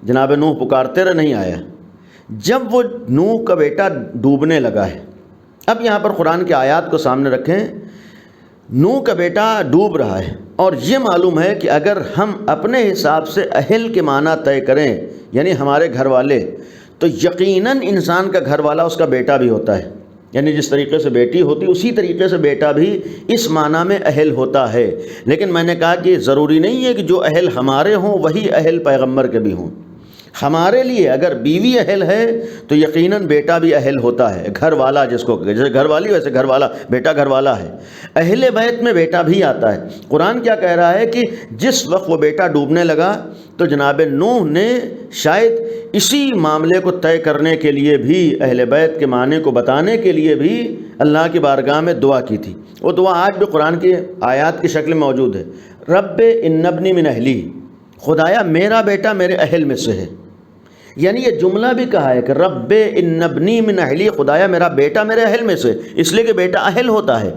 جناب نوح پکارتے رہے، نہیں آیا. جب وہ نوح کا بیٹا ڈوبنے لگا ہے، اب یہاں پر قرآن کی آیات کو سامنے رکھیں، نوح کا بیٹا ڈوب رہا ہے، اور یہ معلوم ہے کہ اگر ہم اپنے حساب سے اہل کے معنی طے کریں، یعنی ہمارے گھر والے، تو یقیناً انسان کا گھر والا اس کا بیٹا بھی ہوتا ہے. یعنی جس طریقے سے بیٹی ہوتی اسی طریقے سے بیٹا بھی اس معنی میں اہل ہوتا ہے. لیکن میں نے کہا کہ ضروری نہیں ہے کہ جو اہل ہمارے ہوں وہی اہل پیغمبر کے بھی ہوں. ہمارے لیے اگر بیوی اہل ہے تو یقیناً بیٹا بھی اہل ہوتا ہے. گھر والا جس کو جیسے گھر والی ویسے گھر والا، بیٹا گھر والا ہے. اہل بیت میں بیٹا بھی آتا ہے. قرآن کیا کہہ رہا ہے کہ جس وقت وہ بیٹا ڈوبنے لگا تو جناب نوح نے شاید اسی معاملے کو طے کرنے کے لیے بھی، اہل بیت کے معنی کو بتانے کے لیے بھی اللہ کی بارگاہ میں دعا کی تھی. وہ دعا آج بھی قرآن کی آیات کی شکل میں موجود ہے. رب ان ابنی من اہلی، خدایا میرا بیٹا میرے اہل میں سے ہے. یعنی یہ جملہ بھی کہا ہے کہ رب ان ابنی من اہلی، خدایا میرا بیٹا میرے اہل میں سے، اس لیے کہ بیٹا اہل ہوتا ہے.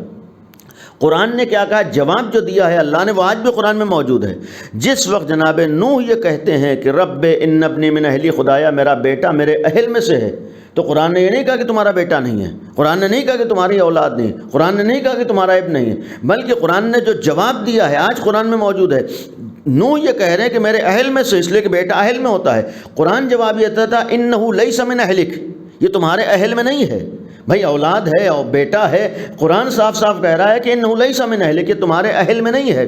قرآن نے کیا کہا، جواب جو دیا ہے اللہ نے وہ آج بھی قرآن میں موجود ہے. جس وقت جناب نوح یہ کہتے ہیں کہ رب ان ابنی من اہلی، خدایا میرا بیٹا میرے اہل میں سے ہے، تو قرآن نے یہ نہیں کہا کہ تمہارا بیٹا نہیں ہے، قرآن نے نہیں کہا کہ تمہاری اولاد نہیں، قرآن نے نہیں کہا کہ تمہارا ابن نہیں ہے، بلکہ قرآن نے جو جواب دیا ہے آج قرآن میں موجود ہے. نوح یہ کہہ رہے ہیں کہ میرے اہل میں سے، اس لیے کہ بیٹا اہل میں ہوتا ہے. قرآن جواب یہ دیتا تھا انہ لیس من اہلک، یہ تمہارے اہل میں نہیں ہے. بھائی اولاد ہے اور بیٹا ہے، قرآن صاف صاف کہہ رہا ہے کہ انہ لیس من اہلک، یہ تمہارے اہل میں نہیں ہے.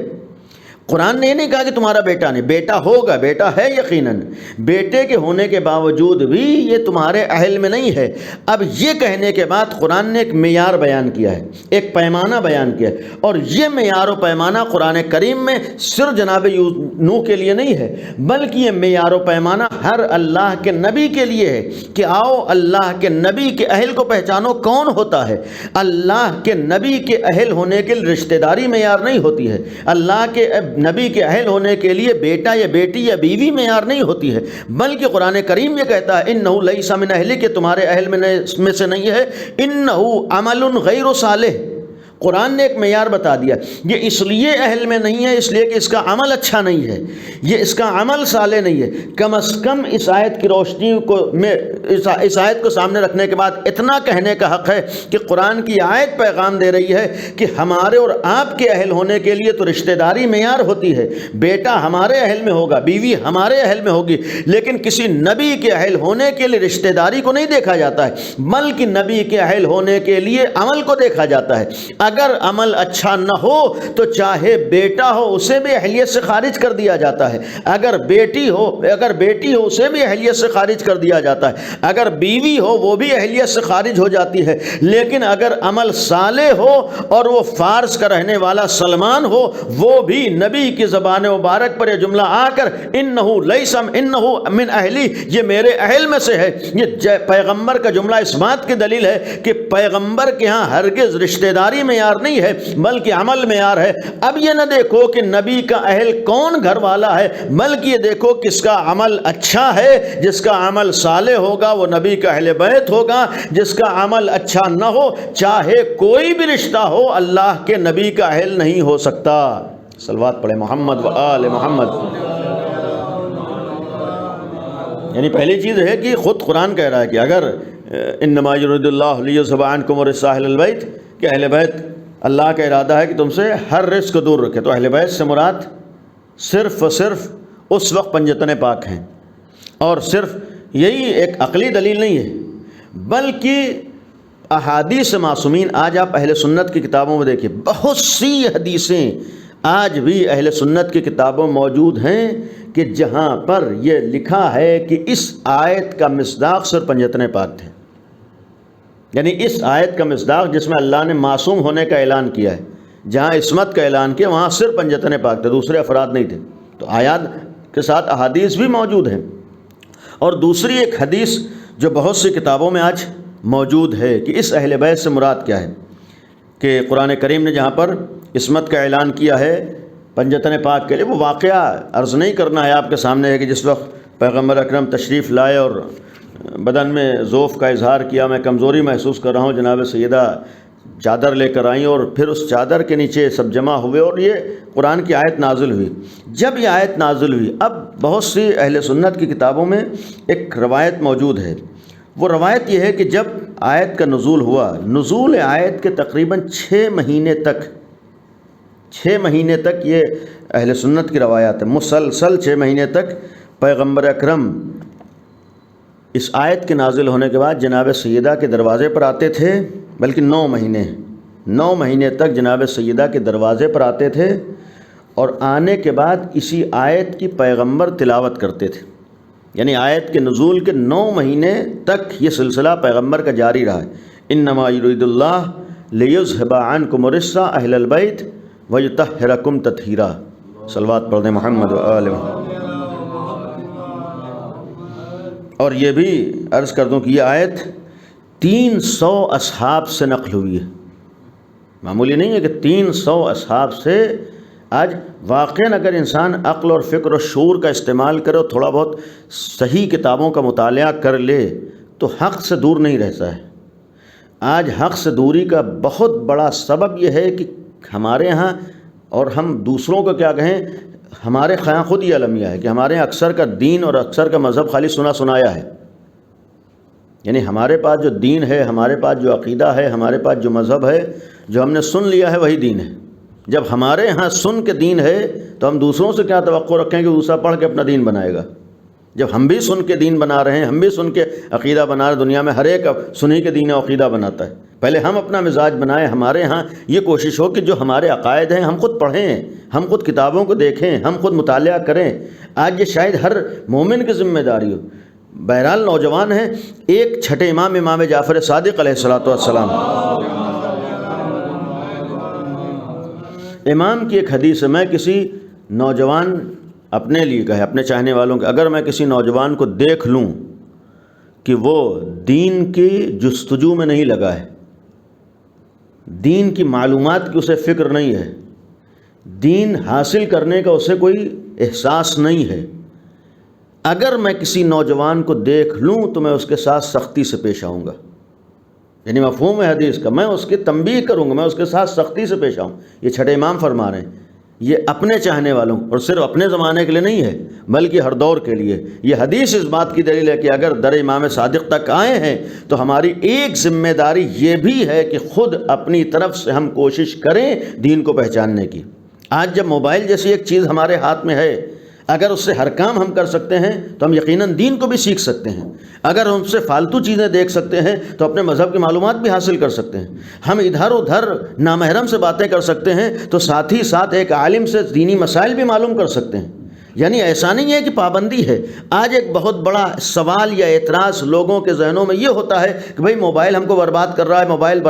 قرآن نے یہ نہیں کہا کہ تمہارا بیٹا نہیں، بیٹا ہوگا، بیٹا ہے یقیناً، بیٹے کے ہونے کے باوجود بھی یہ تمہارے اہل میں نہیں ہے. اب یہ کہنے کے بعد قرآن نے ایک معیار بیان کیا ہے، ایک پیمانہ بیان کیا ہے، اور یہ معیار و پیمانہ قرآن کریم میں صرف جناب نوح کے لیے نہیں ہے، بلکہ یہ معیار و پیمانہ ہر اللہ کے نبی کے لیے ہے کہ آؤ اللہ کے نبی کے اہل کو پہچانو کون ہوتا ہے. اللہ کے نبی کے اہل ہونے کے لیے رشتہ داری معیار نہیں ہوتی ہے، اللہ کے نبی کے اہل ہونے کے لیے بیٹا یا بیٹی یا بیوی معیار نہیں ہوتی ہے، بلکہ قرآن کریم یہ کہتا ہے انہ لیس من اہلک، کہ تمہارے اہل میں سے نہیں ہے، انہ عمل غیر صالح. قرآن نے ایک معیار بتا دیا، یہ اس لیے اہل میں نہیں ہے اس لیے کہ اس کا عمل اچھا نہیں ہے، یہ اس کا عمل صالح نہیں ہے. کم از کم اس آیت کی روشنی کو میں اس آیت کو سامنے رکھنے کے بعد اتنا کہنے کا حق ہے کہ قرآن کی آیت پیغام دے رہی ہے کہ ہمارے اور آپ کے اہل ہونے کے لیے تو رشتہ داری معیار ہوتی ہے. بیٹا ہمارے اہل میں ہوگا، بیوی ہمارے اہل میں ہوگی، لیکن کسی نبی کے اہل ہونے کے لیے رشتہ داری کو نہیں دیکھا جاتا ہے، بلکہ نبی کے اہل ہونے کے لیے عمل کو دیکھا جاتا ہے. اگر عمل اچھا نہ ہو تو چاہے بیٹا ہو اسے بھی اہلیت سے خارج کر دیا جاتا ہے، اگر بیٹی ہو اسے بھی اہلیت سے خارج کر دیا جاتا ہے، اگر بیوی ہو وہ بھی اہلیت سے خارج ہو جاتی ہے۔ لیکن اگر عمل صالح ہو اور وہ فارس کا رہنے والا سلمان ہو، وہ بھی نبی کی زبان مبارک پر یہ جملہ آ کر انہو لیسم انہو من اہلی، یہ میرے اہل میں سے ہے، یہ پیغمبر کا جملہ اس بات کی دلیل ہے کہ پیغمبر کے ہاں ہرگز رشتہ داری معیار نہیں ہے بلکہ عمل معیار ہے۔ اب یہ نہ دیکھو کہ نبی کا اہل کون گھر والا ہے، بلکہ یہ دیکھو کس کا عمل اچھا ہے۔ جس کا عمل صالح ہوگا وہ نبی کا اہل بیت ہوگا، جس کا عمل اچھا نہ ہو چاہے کوئی بھی رشتہ ہو اللہ کے نبی کا اہل نہیں ہو سکتا۔ صلوات پڑھے محمد و آل محمد۔ یعنی پہلی چیز ہے کہ خود قرآن کہہ رہا ہے کہ اگر انما یرید اللہ لیذھب عنکم الرجس اہل البیت، کہ اہل بیت اللہ کا ارادہ ہے کہ تم سے ہر رزق کو دور رکھے، تو اہل بیت سے مراد صرف و صرف اس وقت پنجتن پاک ہیں۔ اور صرف یہی ایک عقلی دلیل نہیں ہے بلکہ احادیث معصومین، آج آپ اہل سنت کی کتابوں میں دیکھیں بہت سی حدیثیں آج بھی اہل سنت کی کتابوں موجود ہیں کہ جہاں پر یہ لکھا ہے کہ اس آیت کا مصداق صرف پنجتن پاک تھے۔ یعنی اس آیت کا مصداق جس میں اللہ نے معصوم ہونے کا اعلان کیا ہے، جہاں عصمت کا اعلان کیا وہاں صرف پنجتن پاک تھے، دوسرے افراد نہیں تھے۔ تو آیات کے ساتھ احادیث بھی موجود ہیں۔ اور دوسری ایک حدیث جو بہت سی کتابوں میں آج موجود ہے کہ اس اہل بیت سے مراد کیا ہے، کہ قرآن کریم نے جہاں پر عصمت کا اعلان کیا ہے پنجتن پاک کے لیے، وہ واقعہ عرض نہیں کرنا ہے، آپ کے سامنے ہے کہ جس وقت پیغمبر اکرم تشریف لائے اور بدن میں ضعف کا اظہار کیا، میں کمزوری محسوس کر رہا ہوں، جناب سیدہ چادر لے کر آئیں اور پھر اس چادر کے نیچے سب جمع ہوئے اور یہ قرآن کی آیت نازل ہوئی۔ جب یہ آیت نازل ہوئی، اب بہت سی اہل سنت کی کتابوں میں ایک روایت موجود ہے، وہ روایت یہ ہے کہ جب آیت کا نزول ہوا، نزول آیت کے تقریباً 6 مہینے تک یہ اہل سنت کی روایات ہے، مسلسل 6 مہینے تک پیغمبر اکرم اس آیت کے نازل ہونے کے بعد جناب سیدہ کے دروازے پر آتے تھے، بلکہ 9 مہینے تک جناب سیدہ کے دروازے پر آتے تھے، اور آنے کے بعد اسی آیت کی پیغمبر تلاوت کرتے تھے۔ یعنی آیت کے نزول کے 9 مہینے تک یہ سلسلہ پیغمبر کا جاری رہا ہے۔ انما یرید اللہ لیذھب عنکم الرجس اہل البیت ویطہرکم تطہیرا۔ صلوات پڑھ دیں محمد و آل محمد۔ اور یہ بھی عرض کر دوں کہ یہ آیت 300 اصحاب سے نقل ہوئی ہے، معمولی نہیں ہے کہ 300 اصحاب سے۔ آج واقعاً اگر انسان عقل اور فکر اور شعور کا استعمال کرے اور تھوڑا بہت صحیح کتابوں کا مطالعہ کر لے تو حق سے دور نہیں رہتا ہے۔ آج حق سے دوری کا بہت بڑا سبب یہ ہے کہ ہمارے ہاں، اور ہم دوسروں کو کیا کہیں، ہمارے خیاں خود یہ المیہ ہے کہ ہمارے یہاں اکثر کا دین اور اکثر کا مذہب خالی سنا سنایا ہے۔ یعنی ہمارے پاس جو دین ہے، ہمارے پاس جو عقیدہ ہے، ہمارے پاس جو مذہب ہے، جو ہم نے سن لیا ہے وہی دین ہے۔ جب ہمارے ہاں سن کے دین ہے تو ہم دوسروں سے کیا توقع رکھیں کہ دوسرا پڑھ کے اپنا دین بنائے گا؟ جب ہم بھی سن کے دین بنا رہے ہیں، ہم بھی سن کے عقیدہ بنا رہے ہیں، دنیا میں ہر ایک سنی کے دین و عقیدہ بناتا ہے، پہلے ہم اپنا مزاج بنائیں۔ ہمارے ہاں یہ کوشش ہو کہ جو ہمارے عقائد ہیں ہم خود پڑھیں، ہم خود کتابوں کو دیکھیں، ہم خود مطالعہ کریں۔ آج یہ شاید ہر مومن کی ذمہ داری ہو۔ بہرحال نوجوان ہیں، ایک چھٹے امام جعفر صادق علیہ السلام، امام کی ایک حدیث ہے، میں کسی نوجوان اپنے لیے کہے، اپنے چاہنے والوں کے، اگر میں کسی نوجوان کو دیکھ لوں کہ وہ دین کی جستجو میں نہیں لگا ہے، دین کی معلومات کی اسے فکر نہیں ہے، دین حاصل کرنے کا اسے کوئی احساس نہیں ہے، اگر میں کسی نوجوان کو دیکھ لوں تو میں اس کے ساتھ سختی سے پیش آؤں گا۔ یعنی مفہوم ہے حدیث کا، میں اس کی تنبیہ کروں گا، میں اس کے ساتھ سختی سے پیش آؤں۔ یہ چھٹے امام فرما رہے ہیں، یہ اپنے چاہنے والوں، اور صرف اپنے زمانے کے لیے نہیں ہے بلکہ ہر دور کے لیے۔ یہ حدیث اس بات کی دلیل ہے کہ اگر در امام صادق تک آئے ہیں تو ہماری ایک ذمہ داری یہ بھی ہے کہ خود اپنی طرف سے ہم کوشش کریں دین کو پہچاننے کی۔ آج جب موبائل جیسی ایک چیز ہمارے ہاتھ میں ہے، اگر اس سے ہر کام ہم کر سکتے ہیں تو ہم یقیناً دین کو بھی سیکھ سکتے ہیں. اگر ہم سے فالتو چیزیں دیکھ سکتے ہیں تو اپنے مذہب کی معلومات بھی حاصل کر سکتے ہیں. ہم ادھر ادھر نامحرم سے باتیں کر سکتے ہیں تو ساتھ ہی ساتھ ایک عالم سے دینی مسائل بھی معلوم کر سکتے ہیں. یعنی ایسا نہیں ہے کہ پابندی ہے. آج ایک بہت بڑا سوال یا اعتراض لوگوں کے ذہنوں میں یہ ہوتا ہے کہ بھئی موبائل ہم کو برباد کر رہا ہے، موبائل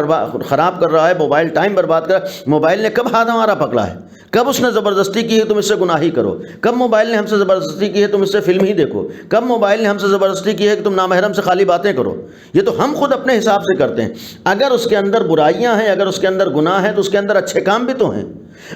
خراب کر رہا ہے، موبائل ٹائم برباد کر رہا ہے. موبائل نے کب ہاتھ ہمارا پکڑا ہے؟ کب اس نے زبردستی کی ہے تم اس سے گناہ ہی کرو؟ کب موبائل نے ہم سے زبردستی کی ہے تم اس سے فلم ہی دیکھو؟ کب موبائل نے ہم سے زبردستی کی ہے کہ تم نامحرم سے خالی باتیں کرو؟ یہ تو ہم خود اپنے حساب سے کرتے ہیں. اگر اس کے اندر برائیاں ہیں، اگر اس کے اندر گناہ ہیں تو اس کے اندر اچھے کام بھی تو ہیں.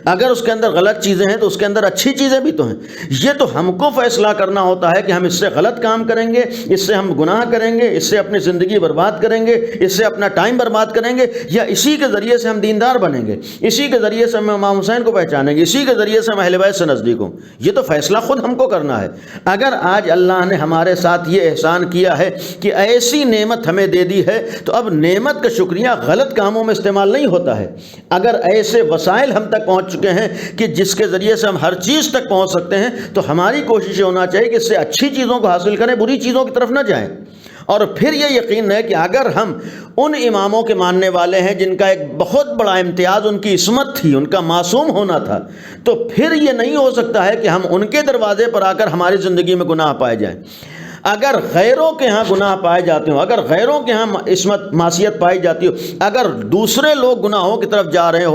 اگر اس کے اندر غلط چیزیں ہیں تو اس کے اندر اچھی چیزیں بھی تو ہیں. یہ تو ہم کو فیصلہ کرنا ہوتا ہے کہ ہم اس سے غلط کام کریں گے، اس سے ہم گناہ کریں گے، اس سے اپنی زندگی برباد کریں گے، اس سے اپنا ٹائم برباد کریں گے، یا اسی کے ذریعے سے ہم دیندار بنیں گے، اسی کے ذریعے سے ہم امام حسین کو پہچانیں گے، اسی کے ذریعے سے ہم اہل بیت سے نزدیک ہوں. یہ تو فیصلہ خود ہم کو کرنا ہے. اگر آج اللہ نے ہمارے ساتھ یہ احسان کیا ہے کہ ایسی نعمت ہمیں دے دی ہے تو اب نعمت کا شکریہ غلط کاموں میں استعمال نہیں ہوتا ہے. اگر ایسے وسائل ہم تک پہنچ چکے ہیں کہ جس کے ذریعے سے ہم ہر چیز تک پہنچ سکتے ہیں تو ہماری کوشش یہ ہونا چاہیے کہ اس سے اچھی چیزوں کو حاصل کریں، بری چیزوں کی طرف نہ جائیں. اور پھر یہ یقین ہے کہ اگر ہم ان اماموں کے ماننے والے ہیں جن کا ایک بہت بڑا امتیاز ان کی عصمت تھی، ان کا معصوم ہونا تھا، تو پھر یہ نہیں ہو سکتا ہے کہ ہم ان کے دروازے پر آ کر ہماری زندگی میں گناہ پائے جائیں. اگر غیروں کے ہاں گناہ پائے جاتے ہوں، اگر غیروں کے ہاں عصمت معصیت پائی جاتی ہو، اگر دوسرے لوگ گناہوں کی طرف جا رہے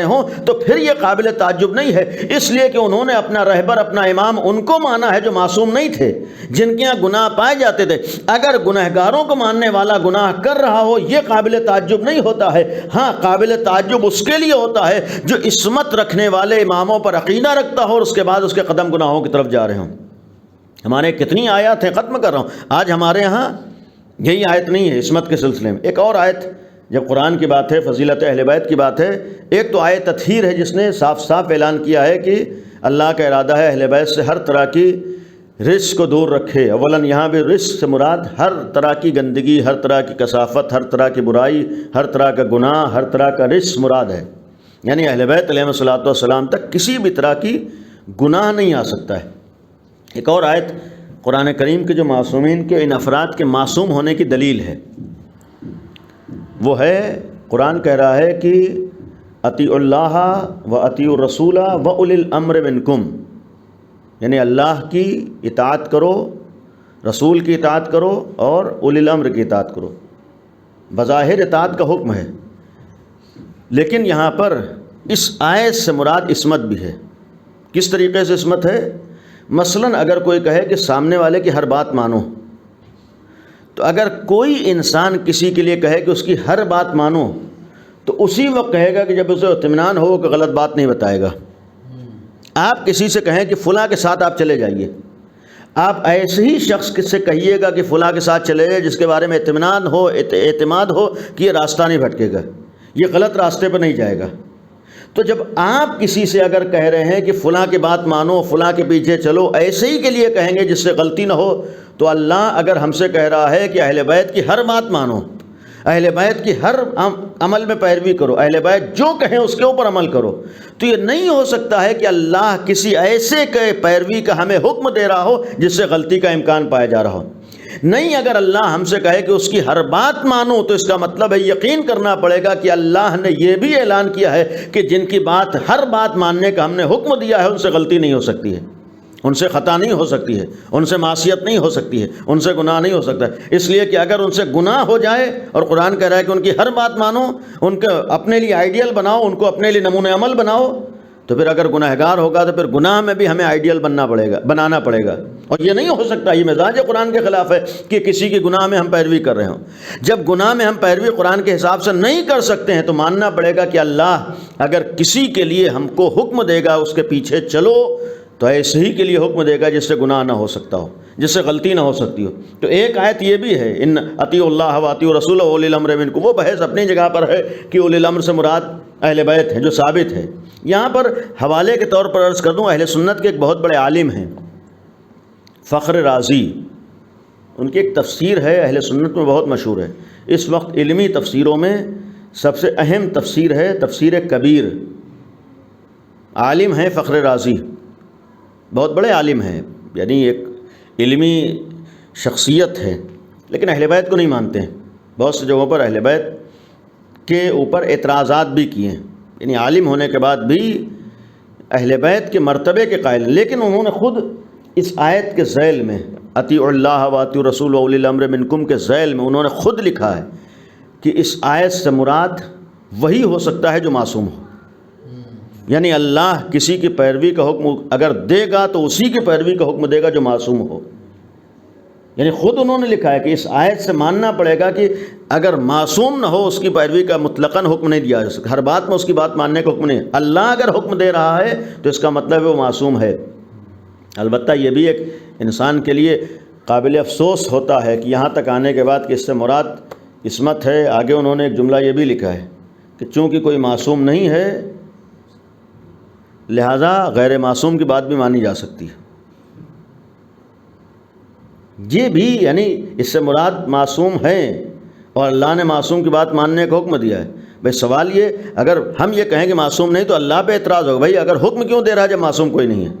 ہوں تو پھر یہ قابل تعجب نہیں ہے، اس لیے کہ انہوں نے اپنا رہبر، اپنا امام ان کو مانا ہے جو معصوم نہیں تھے، جن کے ہاں گناہ پائے جاتے تھے. اگر گنہگاروں کو ماننے والا گناہ کر رہا ہو یہ قابل تعجب نہیں ہوتا ہے. ہاں، قابل تعجب اس کے لیے ہوتا ہے جو عصمت رکھنے والے اماموں پر عقیدہ رکھتا ہو اور اس کے بعد اس کے قدم گناہوں کی طرف جا رہے ہوں. ہمارے کتنی آیات ہیں، ختم کر رہا ہوں. آج ہمارے ہاں یہی آیت نہیں ہے عصمت کے سلسلے میں. ایک اور آیت، جب قرآن کی بات ہے، فضیلت اہل بیت کی بات ہے، ایک تو آیت تطہیر ہے جس نے صاف صاف اعلان کیا ہے کہ اللہ کا ارادہ ہے اہل بیت سے ہر طرح کی رزق کو دور رکھے. اولاً یہاں بھی رزق سے مراد ہر طرح کی گندگی، ہر طرح کی کثافت، ہر طرح کی برائی، ہر طرح کا گناہ، ہر طرح کا رزق مراد ہے. یعنی اہل بیت علیہ الصلوۃ والسلام تک کسی بھی طرح کی گناہ نہیں آ سکتا ہے. ایک اور آیت قرآن کریم کے جو معصومین کے، ان افراد کے معصوم ہونے کی دلیل ہے، وہ ہے قرآن کہہ رہا ہے کہ اطیعوا اللہ و اطیعوا الرسول و اولی الامر منکم. یعنی اللہ کی اطاعت کرو، رسول کی اطاعت کرو اور اولی الامر کی اطاعت کرو. بظاہر اطاعت کا حکم ہے، لیکن یہاں پر اس آیت سے مراد عصمت بھی ہے. کس طریقے سے عصمت ہے؟ مثلاً اگر کوئی کہے کہ سامنے والے کی ہر بات مانو، تو اگر کوئی انسان کسی کے لیے کہے کہ اس کی ہر بات مانو تو اسی وقت کہے گا کہ جب اسے اطمینان ہو کہ غلط بات نہیں بتائے گا. آپ کسی سے کہیں کہ فلاں کے ساتھ آپ چلے جائیے، آپ ایسے ہی شخص سے کہیے گا کہ فلاں کے ساتھ چلے جائے جس کے بارے میں اطمینان ہو، اعتماد ہو کہ یہ راستہ نہیں بھٹکے گا، یہ غلط راستے پر نہیں جائے گا. تو جب آپ کسی سے اگر کہہ رہے ہیں کہ فلاں کی بات مانو، فلاں کے پیچھے چلو، ایسے ہی کے لیے کہیں گے جس سے غلطی نہ ہو، تو اللہ اگر ہم سے کہہ رہا ہے کہ اہل بیت کی ہر بات مانو، اہل بیت کی ہر عمل میں پیروی کرو، اہل بیت جو کہیں اس کے اوپر عمل کرو، تو یہ نہیں ہو سکتا ہے کہ اللہ کسی ایسے کے پیروی کا ہمیں حکم دے رہا ہو جس سے غلطی کا امکان پایا جا رہا ہو. نہیں، اگر اللہ ہم سے کہے کہ اس کی ہر بات مانو تو اس کا مطلب ہے یقین کرنا پڑے گا کہ اللہ نے یہ بھی اعلان کیا ہے کہ جن کی بات، ہر بات ماننے کا ہم نے حکم دیا ہے، ان سے غلطی نہیں ہو سکتی ہے، ان سے خطا نہیں ہو سکتی ہے، ان سے معصیت نہیں ہو سکتی ہے، ان سے گناہ نہیں ہو سکتا ہے. اس لیے کہ اگر ان سے گناہ ہو جائے اور قرآن کہہ رہا ہے کہ ان کی ہر بات مانو، ان کو اپنے لیے آئیڈیل بناؤ، ان کو اپنے لیے نمونہ عمل بناؤ، تو پھر اگر گناہگار ہوگا تو پھر گناہ میں بھی ہمیں آئیڈیل بنانا پڑے گا. اور یہ نہیں ہو سکتا، یہ مزاج قرآن کے خلاف ہے کہ کسی کی گناہ میں ہم پیروی کر رہے ہوں. جب گناہ میں ہم پیروی قرآن کے حساب سے نہیں کر سکتے ہیں تو ماننا پڑے گا کہ اللہ اگر کسی کے لیے ہم کو حکم دے گا اس کے پیچھے چلو تو ایسے ہی کے لیے حکم دے گا جس سے گناہ نہ ہو سکتا ہو، جس سے غلطی نہ ہو سکتی ہو. تو ایک آیت یہ بھی ہے، ان اطیعوا اللہ و اطیعوا الرسول و اولی الامر منکم. وہ بحث اپنی جگہ پر ہے کہ اولی الامر سے مراد اہل بیت ہیں، جو ثابت ہے. یہاں پر حوالے کے طور پر عرض کر دوں، اہل سنت کے ایک بہت بڑے عالم ہیں فخر رازی، ان کی ایک تفسیر ہے اہل سنت میں بہت مشہور ہے. اس وقت علمی تفسیروں میں سب سے اہم تفسیر ہے تفسیر کبیر. عالم ہیں فخر رازی. بہت بڑے عالم ہیں، یعنی ایک علمی شخصیت ہے، لیکن اہل بیت کو نہیں مانتے ہیں. بہت سی جگہوں پر اہل بیت کے اوپر اعتراضات بھی کیے ہیں، یعنی عالم ہونے کے بعد بھی اہل بیت کے مرتبے کے قائل ہیں. لیکن انہوں نے خود اس آیت کے ذیل میں اطیعوا اللہ و اطیعوا الرسول واولی الامر منکم کے ذیل میں انہوں نے خود لکھا ہے کہ اس آیت سے مراد وہی ہو سکتا ہے جو معصوم ہو. یعنی اللہ کسی کی پیروی کا حکم اگر دے گا تو اسی کی پیروی کا حکم دے گا جو معصوم ہو. یعنی خود انہوں نے لکھا ہے کہ اس آیت سے ماننا پڑے گا کہ اگر معصوم نہ ہو اس کی پیروی کا مطلقاً حکم نہیں دیا جا سکتا، ہر بات میں اس کی بات ماننے کا حکم نہیں. اللہ اگر حکم دے رہا ہے تو اس کا مطلب وہ معصوم ہے. البتہ یہ بھی ایک انسان کے لیے قابل افسوس ہوتا ہے کہ یہاں تک آنے کے بعد کہ اس سے مراد عصمت ہے. آگے انہوں نے ایک جملہ یہ بھی لکھا ہے کہ چونکہ کوئی معصوم نہیں ہے لہذا غیر معصوم کی بات بھی مانی جا سکتی ہے. یہ بھی یعنی اس سے مراد معصوم ہیں اور اللہ نے معصوم کی بات ماننے کا حکم دیا ہے. بھائی سوال یہ، اگر ہم یہ کہیں کہ معصوم نہیں تو اللہ پہ اعتراض ہوگا بھائی اگر حکم کیوں دے رہا ہے جب معصوم کوئی نہیں ہے.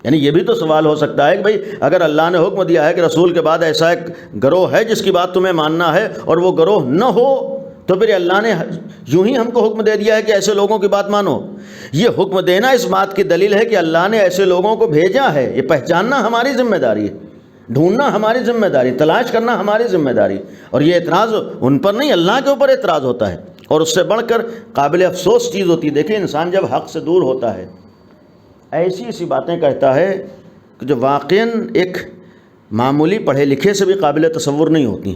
یعنی یہ بھی تو سوال ہو سکتا ہے کہ بھائی اگر اللہ نے حکم دیا ہے کہ رسول کے بعد ایسا ایک گروہ ہے جس کی بات تمہیں ماننا ہے اور وہ گروہ نہ ہو تو پھر اللہ نے یوں ہی ہم کو حکم دے دیا ہے کہ ایسے لوگوں کی بات مانو. یہ حکم دینا اس بات کی دلیل ہے کہ اللہ نے ایسے لوگوں کو بھیجا ہے. یہ پہچاننا ہماری ذمہ داری ہے، ڈھونڈنا ہماری ذمہ داری، تلاش کرنا ہماری ذمہ داری. اور یہ اعتراض ان پر نہیں، اللہ کے اوپر اعتراض ہوتا ہے. اور اس سے بڑھ کر قابل افسوس چیز ہوتی ہے، دیکھیں انسان جب حق سے دور ہوتا ہے ایسی ایسی باتیں کہتا ہے کہ جو واقعاً ایک معمولی پڑھے لکھے سے بھی قابل تصور نہیں ہوتی.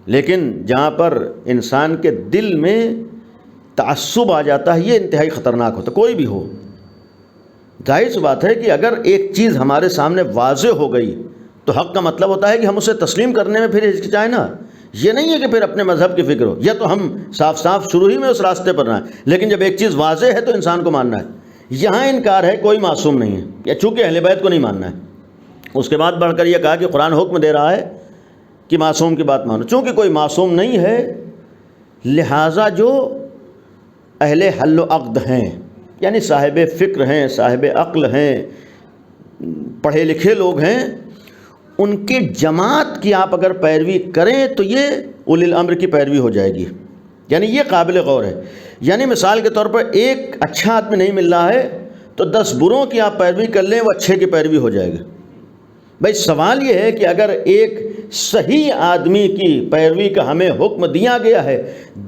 لیکن جہاں پر انسان کے دل میں تعصب آ جاتا ہے یہ انتہائی خطرناک ہوتا ہے. کوئی بھی ہو، ظاہر سی بات ہے کہ اگر ایک چیز ہمارے سامنے واضح ہو گئی تو حق کا مطلب ہوتا ہے کہ ہم اسے تسلیم کرنے میں پھر ہچکچائیں نا. یہ نہیں ہے کہ پھر اپنے مذہب کی فکر ہو، یا تو ہم صاف صاف شروع ہی میں اس راستے پر رہیں. لیکن جب ایک چیز واضح ہے تو انسان کو ماننا ہے. یہاں انکار ہے کوئی معصوم نہیں ہے، یا چونکہ اہل بیت کو نہیں ماننا ہے. اس کے بعد بڑھ کر یہ کہا کہ قرآن حکم دے رہا ہے کہ معصوم کی بات مانو. چونکہ کوئی معصوم نہیں ہے لہٰذا جو اہل حل و عقد ہیں، یعنی صاحب فکر ہیں، صاحب عقل ہیں، پڑھے لکھے لوگ ہیں، ان کی جماعت کی آپ اگر پیروی کریں تو یہ اولی الامر کی پیروی ہو جائے گی. یعنی یہ قابل غور ہے. یعنی مثال کے طور پر ایک اچھا آدمی نہیں مل رہا ہے تو 10 بروں کی آپ پیروی کر لیں وہ اچھے کی پیروی ہو جائے گی. بھائی سوال یہ ہے کہ اگر ایک صحیح آدمی کی پیروی کا ہمیں حکم دیا گیا ہے،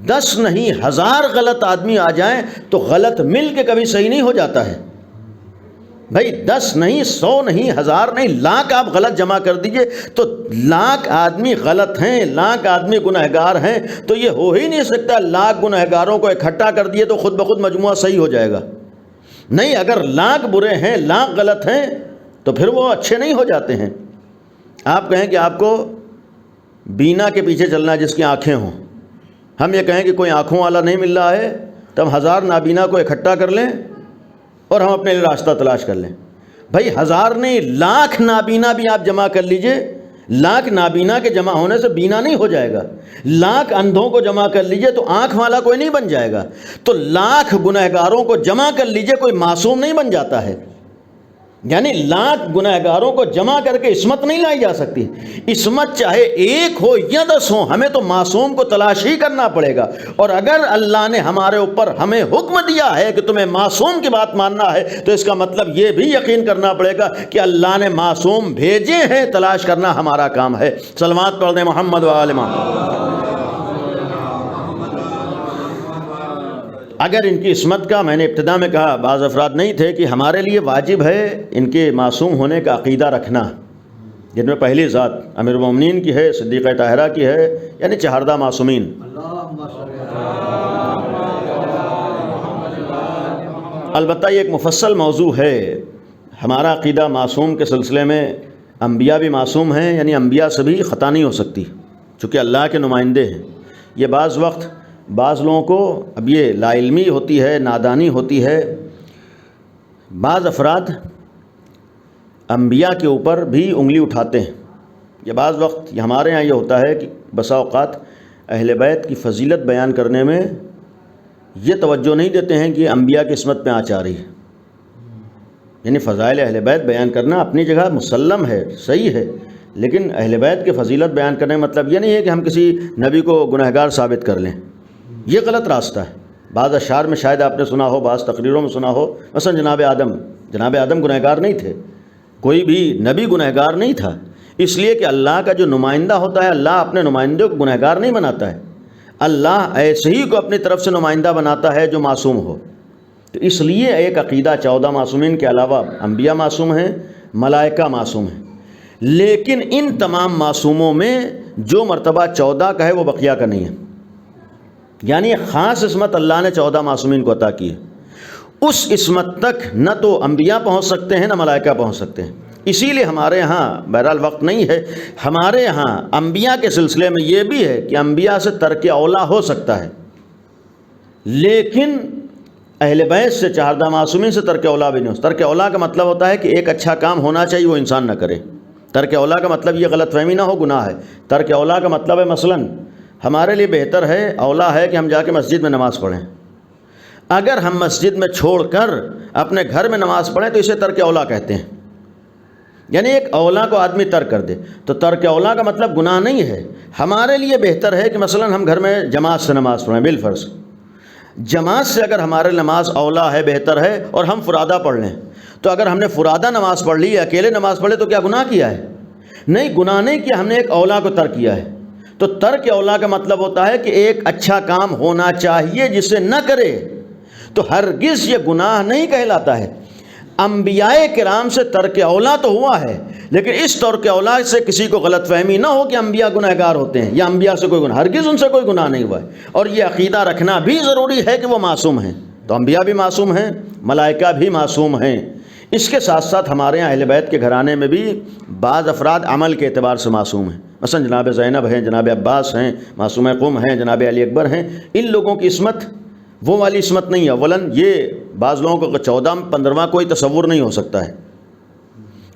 10 نہیں 1000 غلط آدمی آ جائیں تو غلط مل کے کبھی صحیح نہیں ہو جاتا ہے. بھائی 10 نہیں 100 نہیں 1000 نہیں لاکھ آپ غلط جمع کر دیجئے تو لاکھ آدمی غلط ہیں، لاکھ آدمی گنہگار ہیں، تو یہ ہو ہی نہیں سکتا لاکھ گنہگاروں کو اکٹھا کر دیے تو خود بخود مجموعہ صحیح ہو جائے گا. نہیں، اگر لاکھ برے ہیں لاکھ غلط ہیں تو پھر وہ اچھے نہیں ہو جاتے ہیں. آپ کہیں کہ آپ کو بینا کے پیچھے چلنا ہے جس کی آنکھیں ہوں، ہم یہ کہیں کہ کوئی آنکھوں والا نہیں مل رہا ہے تو ہم 1000 نابینا کو اکٹھا کر لیں اور ہم اپنے لیے راستہ تلاش کر لیں. بھائی 1000 نہیں لاکھ نابینا بھی آپ جمع کر لیجئے، لاکھ نابینا کے جمع ہونے سے بینا نہیں ہو جائے گا. لاکھ اندھوں کو جمع کر لیجئے تو آنکھ والا کوئی نہیں بن جائے گا. تو لاکھ گنہگاروں کو جمع کر لیجئے کوئی معصوم نہیں بن جاتا ہے. یعنی لاکھ گنہگاروں کو جمع کر کے عصمت نہیں لائی جا سکتی. عصمت چاہے 1 ہو یا 10 ہو، ہمیں تو معصوم کو تلاش ہی کرنا پڑے گا. اور اگر اللہ نے ہمارے اوپر ہمیں حکم دیا ہے کہ تمہیں معصوم کی بات ماننا ہے تو اس کا مطلب یہ بھی یقین کرنا پڑے گا کہ اللہ نے معصوم بھیجے ہیں، تلاش کرنا ہمارا کام ہے. صلوات پڑھ دیں محمد و آل محمد. اگر ان کی عصمت کا میں نے ابتدا میں کہا بعض افراد نہیں تھے کہ ہمارے لیے واجب ہے ان کے معصوم ہونے کا عقیدہ رکھنا، جن میں پہلی ذات امیر المومنین کی ہے، صدیقہ طاہرہ کی ہے، یعنی چہردہ معصومین. البتہ یہ ایک مفصل موضوع ہے. ہمارا عقیدہ معصوم کے سلسلے میں انبیاء بھی معصوم ہیں، یعنی انبیاء سے بھی خطا نہیں ہو سکتی چونکہ اللہ کے نمائندے ہیں. یہ بعض وقت بعض لوگوں کو اب یہ لا علمی ہوتی ہے، نادانی ہوتی ہے. بعض افراد انبیاء کے اوپر بھی انگلی اٹھاتے ہیں. یہ بعض وقت ہمارے ہاں یہ ہوتا ہے کہ بسا اوقات اہل بیت کی فضیلت بیان کرنے میں یہ توجہ نہیں دیتے ہیں کہ انبیاء کی عصمت پہ آنچ آ رہی ہے. یعنی فضائل اہل بیت بیان کرنا اپنی جگہ مسلم ہے، صحیح ہے، لیکن اہل بیت کے فضیلت بیان کرنے کا مطلب یہ نہیں ہے کہ ہم کسی نبی کو گنہگار ثابت کر لیں، یہ غلط راستہ ہے۔ بعض اشعار میں شاید آپ نے سنا ہو، بعض تقریروں میں سنا ہو، مثلا جناب آدم گنہگار نہیں تھے، کوئی بھی نبی گنہگار نہیں تھا، اس لیے کہ اللہ کا جو نمائندہ ہوتا ہے، اللہ اپنے نمائندے کو گنہگار نہیں بناتا ہے، اللہ ایسے ہی کو اپنی طرف سے نمائندہ بناتا ہے جو معصوم ہو۔ تو اس لیے ایک عقیدہ 14 معصومین کے علاوہ انبیاء معصوم ہیں، ملائکہ معصوم ہیں، لیکن ان تمام معصوموں میں جو مرتبہ 14 کا ہے وہ بقیہ کا نہیں ہے، یعنی ایک خاص عصمت اللہ نے 14 معصومین کو عطا کی ہے۔ اس عصمت تک نہ تو انبیاء پہنچ سکتے ہیں نہ ملائکہ پہنچ سکتے ہیں۔ اسی لیے ہمارے ہاں بہرحال وقت نہیں ہے، ہمارے ہاں انبیاء کے سلسلے میں یہ بھی ہے کہ انبیاء سے ترک اولا ہو سکتا ہے، لیکن اہل بیت سے 14 معصومین سے ترک اولا بھی نہیں ہو۔ ترک اولا کا مطلب ہوتا ہے کہ ایک اچھا کام ہونا چاہیے وہ انسان نہ کرے۔ ترک اولا کا مطلب یہ غلط فہمی نہ ہو، گناہ ہے۔ ترک اولا کا مطلب ہے مثلاً ہمارے لیے بہتر ہے، اولا ہے کہ ہم جا کے مسجد میں نماز پڑھیں، اگر ہم مسجد میں چھوڑ کر اپنے گھر میں نماز پڑھیں تو اسے ترک اولا کہتے ہیں، یعنی ایک اولا کو آدمی ترک کر دے۔ تو ترک اولا کا مطلب گناہ نہیں ہے، ہمارے لیے بہتر ہے کہ مثلاً ہم گھر میں جماعت سے نماز پڑھیں بالفرض، جماعت سے اگر ہمارے نماز اولا ہے، بہتر ہے، اور ہم فرادہ پڑھ لیں، تو اگر ہم نے فرادہ نماز پڑھ لی، اکیلے نماز پڑھے، تو کیا گناہ کیا ہے؟ نہیں، گناہ نہیں کیا، ہم نے ایک اولا کو ترک کیا ہے۔ تو ترک اولا کا مطلب ہوتا ہے کہ ایک اچھا کام ہونا چاہیے جسے نہ کرے تو ہرگز یہ گناہ نہیں کہلاتا ہے۔ انبیاء کرام سے ترک اولا تو ہوا ہے، لیکن اس ترک اولا سے کسی کو غلط فہمی نہ ہو کہ انبیاء گنہگار ہوتے ہیں یا انبیاء سے کوئی گناہ، ہرگز ان سے کوئی گناہ نہیں ہوا ہے۔ اور یہ عقیدہ رکھنا بھی ضروری ہے کہ وہ معصوم ہیں، تو انبیاء بھی معصوم ہیں، ملائکہ بھی معصوم ہیں۔ اس کے ساتھ ساتھ ہمارے یہاں اہل بیت کے گھرانے میں بھی بعض افراد عمل کے اعتبار سے معصوم ہیں، مثلا جناب زینب ہیں، جناب عباس ہیں، معصوم قم ہیں، جناب علی اکبر ہیں۔ ان لوگوں کی عصمت وہ والی عصمت نہیں ہے، اولاً یہ بعض لوگوں کو 14 15واں کوئی تصور نہیں ہو سکتا ہے،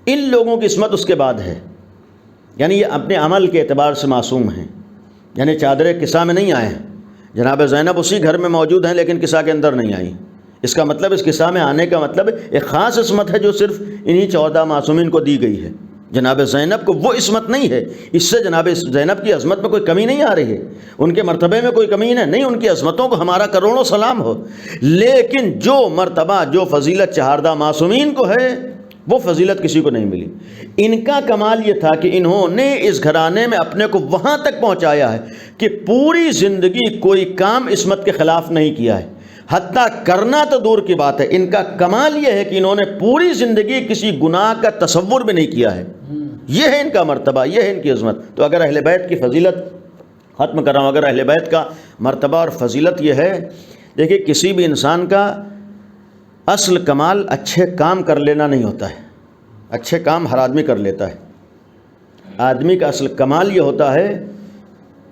ان لوگوں کی عصمت اس کے بعد ہے، یعنی یہ اپنے عمل کے اعتبار سے معصوم ہیں، یعنی چادر کسا میں نہیں آئے ہیں۔ جناب زینب اسی گھر میں موجود ہیں لیکن کسا کے اندر نہیں آئیں، اس کا مطلب اس قصہ میں آنے کا مطلب ایک خاص عصمت ہے جو صرف انہی 14 معصومین کو دی گئی ہے۔ جناب زینب کو وہ عصمت نہیں ہے، اس سے جناب زینب کی عظمت میں کوئی کمی نہیں آ رہی ہے، ان کے مرتبے میں کوئی کمی نہیں، ان کی عظمتوں کو ہمارا کروڑوں سلام ہو، لیکن جو مرتبہ جو فضیلت 14 معصومین کو ہے وہ فضیلت کسی کو نہیں ملی۔ ان کا کمال یہ تھا کہ انہوں نے اس گھرانے میں اپنے کو وہاں تک پہنچایا ہے کہ پوری زندگی کوئی کام عصمت کے خلاف نہیں کیا ہے، حتیٰ کرنا تو دور کی بات ہے، ان کا کمال یہ ہے کہ انہوں نے پوری زندگی کسی گناہ کا تصور بھی نہیں کیا ہے۔ یہ ہے ان کا مرتبہ، یہ ہے ان کی عظمت۔ تو اگر اہل بیت کی فضیلت ختم کر رہا ہوں، اگر اہل بیت کا مرتبہ اور فضیلت یہ ہے، دیکھیے کسی بھی انسان کا اصل کمال اچھے کام کر لینا نہیں ہوتا ہے، اچھے کام ہر آدمی کر لیتا ہے، آدمی کا اصل کمال یہ ہوتا ہے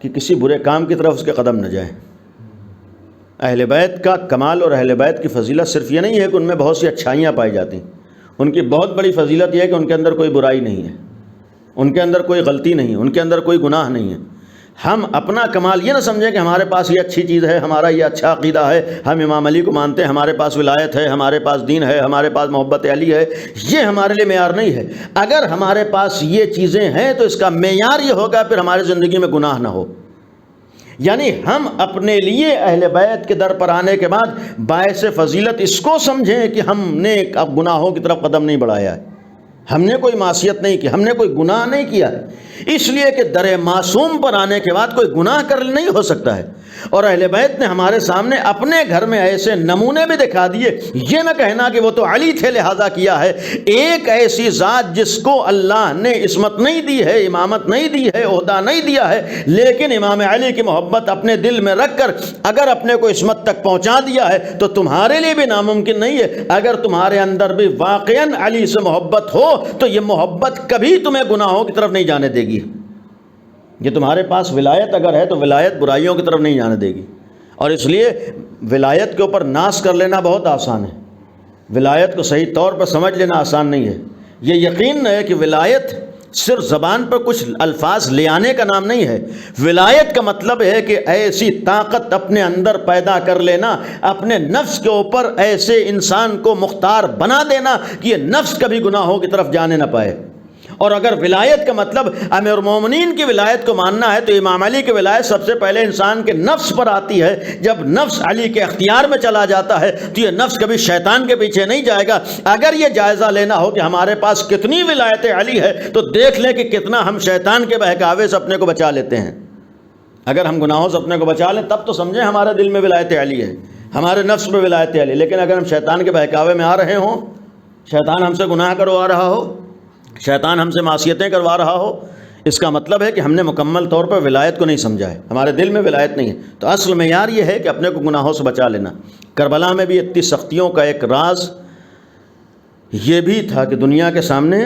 کہ کسی برے کام کی طرف اس کے قدم نہ جائیں۔ اہل بیت کا کمال اور اہل بیت کی فضیلت صرف یہ نہیں ہے کہ ان میں بہت سی اچھائیاں پائی جاتی ہیں، ان کی بہت بڑی فضیلت یہ ہے کہ ان کے اندر کوئی برائی نہیں ہے، ان کے اندر کوئی غلطی نہیں ہے، ان کے اندر کوئی گناہ نہیں ہے۔ ہم اپنا کمال یہ نہ سمجھیں کہ ہمارے پاس یہ اچھی چیز ہے، ہمارا یہ اچھا عقیدہ ہے، ہم امام علی کو مانتے ہیں، ہمارے پاس ولایت ہے، ہمارے پاس دین ہے، ہمارے پاس محبت علی ہے، یہ ہمارے لیے معیار نہیں ہے۔ اگر ہمارے پاس یہ چیزیں ہیں تو اس کا معیار یہ ہوگا پھر ہماری زندگی میں گناہ نہ ہو، یعنی ہم اپنے لیے اہل بیت کے در پر آنے کے بعد باعث فضیلت اس کو سمجھیں کہ ہم نے اب گناہوں کی طرف قدم نہیں بڑھایا ہے، ہم نے کوئی معصیت نہیں کی، ہم نے کوئی گناہ نہیں کیا ہے، اس لیے کہ در معصوم پر آنے کے بعد کوئی گناہ کر نہیں ہو سکتا ہے۔ اور اہل بیت نے ہمارے سامنے اپنے گھر میں ایسے نمونے بھی دکھا دیے، یہ نہ کہنا کہ وہ تو علی تھے لہذا کیا ہے، ایک ایسی ذات جس کو اللہ نے عصمت نہیں دی ہے، امامت نہیں دی ہے، عہدہ نہیں دیا ہے، لیکن امام علی کی محبت اپنے دل میں رکھ کر اگر اپنے کو عصمت تک پہنچا دیا ہے تو تمہارے لیے بھی ناممکن نہیں ہے، اگر تمہارے اندر بھی واقعاً علی سے محبت ہو تو یہ محبت کبھی تمہیں گناہوں کی طرف نہیں جانے دے گی۔ یہ تمہارے پاس ولایت اگر ہے تو ولایت برائیوں کی طرف نہیں جانے دے گی، اور اس لیے ولایت کے اوپر ناز کر لینا بہت آسان ہے، ولایت کو صحیح طور پر سمجھ لینا آسان نہیں ہے۔ یہ یقین ہے کہ ولایت صرف زبان پر کچھ الفاظ لے آنے کا نام نہیں ہے۔ ولایت کا مطلب ہے کہ ایسی طاقت اپنے اندر پیدا کر لینا، اپنے نفس کے اوپر ایسے انسان کو مختار بنا دینا کہ یہ نفس کبھی گناہوں کی طرف جانے نہ پائے۔ اور اگر ولایت کا مطلب امیر المومنین کی ولایت کو ماننا ہے تو امام علی کی ولایت سب سے پہلے انسان کے نفس پر آتی ہے۔ جب نفس علی کے اختیار میں چلا جاتا ہے تو یہ نفس کبھی شیطان کے پیچھے نہیں جائے گا۔ اگر یہ جائزہ لینا ہو کہ ہمارے پاس کتنی ولایت علی ہے تو دیکھ لیں کہ کتنا ہم شیطان کے بہکاوے سے اپنے کو بچا لیتے ہیں۔ اگر ہم گناہوں سے اپنے کو بچا لیں تب تو سمجھیں ہمارے دل میں ولایت علی ہے، ہمارے نفس میں ولایت علی۔ لیکن اگر ہم شیطان کے بہکاوے میں آ رہے ہوں، شیطان ہم سے گناہ کروا رہا ہو، شیطان ہم سے معصیتیں کروا رہا ہو، اس کا مطلب ہے کہ ہم نے مکمل طور پر ولایت کو نہیں سمجھا ہے، ہمارے دل میں ولایت نہیں ہے۔ تو اصل معیار یہ ہے کہ اپنے کو گناہوں سے بچا لینا۔ کربلا میں بھی اتنی سختیوں کا ایک راز یہ بھی تھا کہ دنیا کے سامنے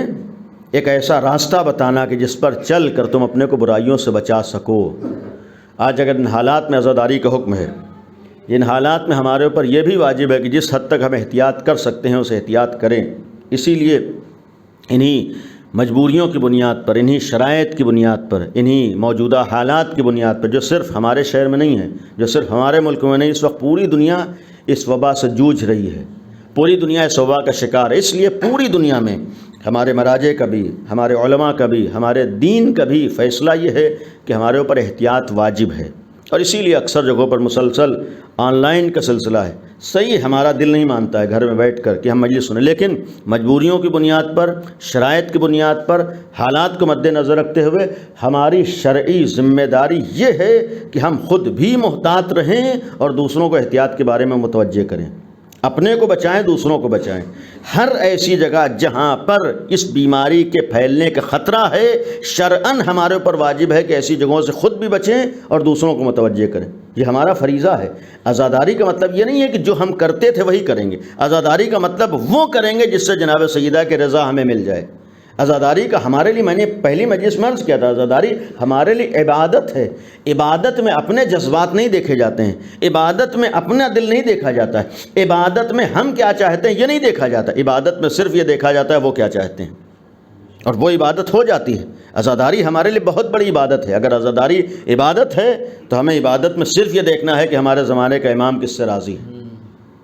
ایک ایسا راستہ بتانا کہ جس پر چل کر تم اپنے کو برائیوں سے بچا سکو۔ آج اگر ان حالات میں عزاداری کا حکم ہے، ان حالات میں ہمارے اوپر یہ بھی واجب ہے کہ جس حد تک ہم احتیاط کر سکتے ہیں اسے احتیاط کریں۔ اسی لیے انہی مجبوریوں کی بنیاد پر، انہی شرائط کی بنیاد پر، انہی موجودہ حالات کی بنیاد پر، جو صرف ہمارے شہر میں نہیں ہے، جو صرف ہمارے ملک میں نہیں، اس وقت پوری دنیا اس وبا سے جوجھ رہی ہے، پوری دنیا اس وبا کا شکار ہے۔ اس لیے پوری دنیا میں ہمارے مراجع کا بھی، ہمارے علماء کا بھی، ہمارے دین کا بھی فیصلہ یہ ہے کہ ہمارے اوپر احتیاط واجب ہے۔ اور اسی لیے اکثر جگہوں پر مسلسل آن لائن کا سلسلہ ہے۔ صحیح ہمارا دل نہیں مانتا ہے گھر میں بیٹھ کر کہ ہم مجلس سنیں، لیکن مجبوریوں کی بنیاد پر، شرائط کی بنیاد پر، حالات کو مد نظر رکھتے ہوئے ہماری شرعی ذمہ داری یہ ہے کہ ہم خود بھی محتاط رہیں اور دوسروں کو احتیاط کے بارے میں متوجہ کریں، اپنے کو بچائیں، دوسروں کو بچائیں۔ ہر ایسی جگہ جہاں پر اس بیماری کے پھیلنے کا خطرہ ہے، شرعاً ہمارے اوپر واجب ہے کہ ایسی جگہوں سے خود بھی بچیں اور دوسروں کو متوجہ کریں۔ یہ ہمارا فریضہ ہے۔ عزاداری کا مطلب یہ نہیں ہے کہ جو ہم کرتے تھے وہی کریں گے، عزاداری کا مطلب وہ کریں گے جس سے جناب سیدہ کی رضا ہمیں مل جائے۔ عزاداری کا ہمارے لیے، میں نے پہلی مجلس میں عرض کیا تھا، عزاداری ہمارے لیے عبادت ہے۔ عبادت میں اپنے جذبات نہیں دیکھے جاتے ہیں، عبادت میں اپنا دل نہیں دیکھا جاتا ہے، عبادت میں ہم کیا چاہتے ہیں یہ نہیں دیکھا جاتا، عبادت میں صرف یہ دیکھا جاتا ہے وہ کیا چاہتے ہیں، اور وہ عبادت ہو جاتی ہے۔ عزاداری ہمارے لیے بہت بڑی عبادت ہے۔ اگر عزاداری عبادت ہے تو ہمیں عبادت میں صرف یہ دیکھنا ہے کہ ہمارے زمانے کا امام کس سے راضی ہے،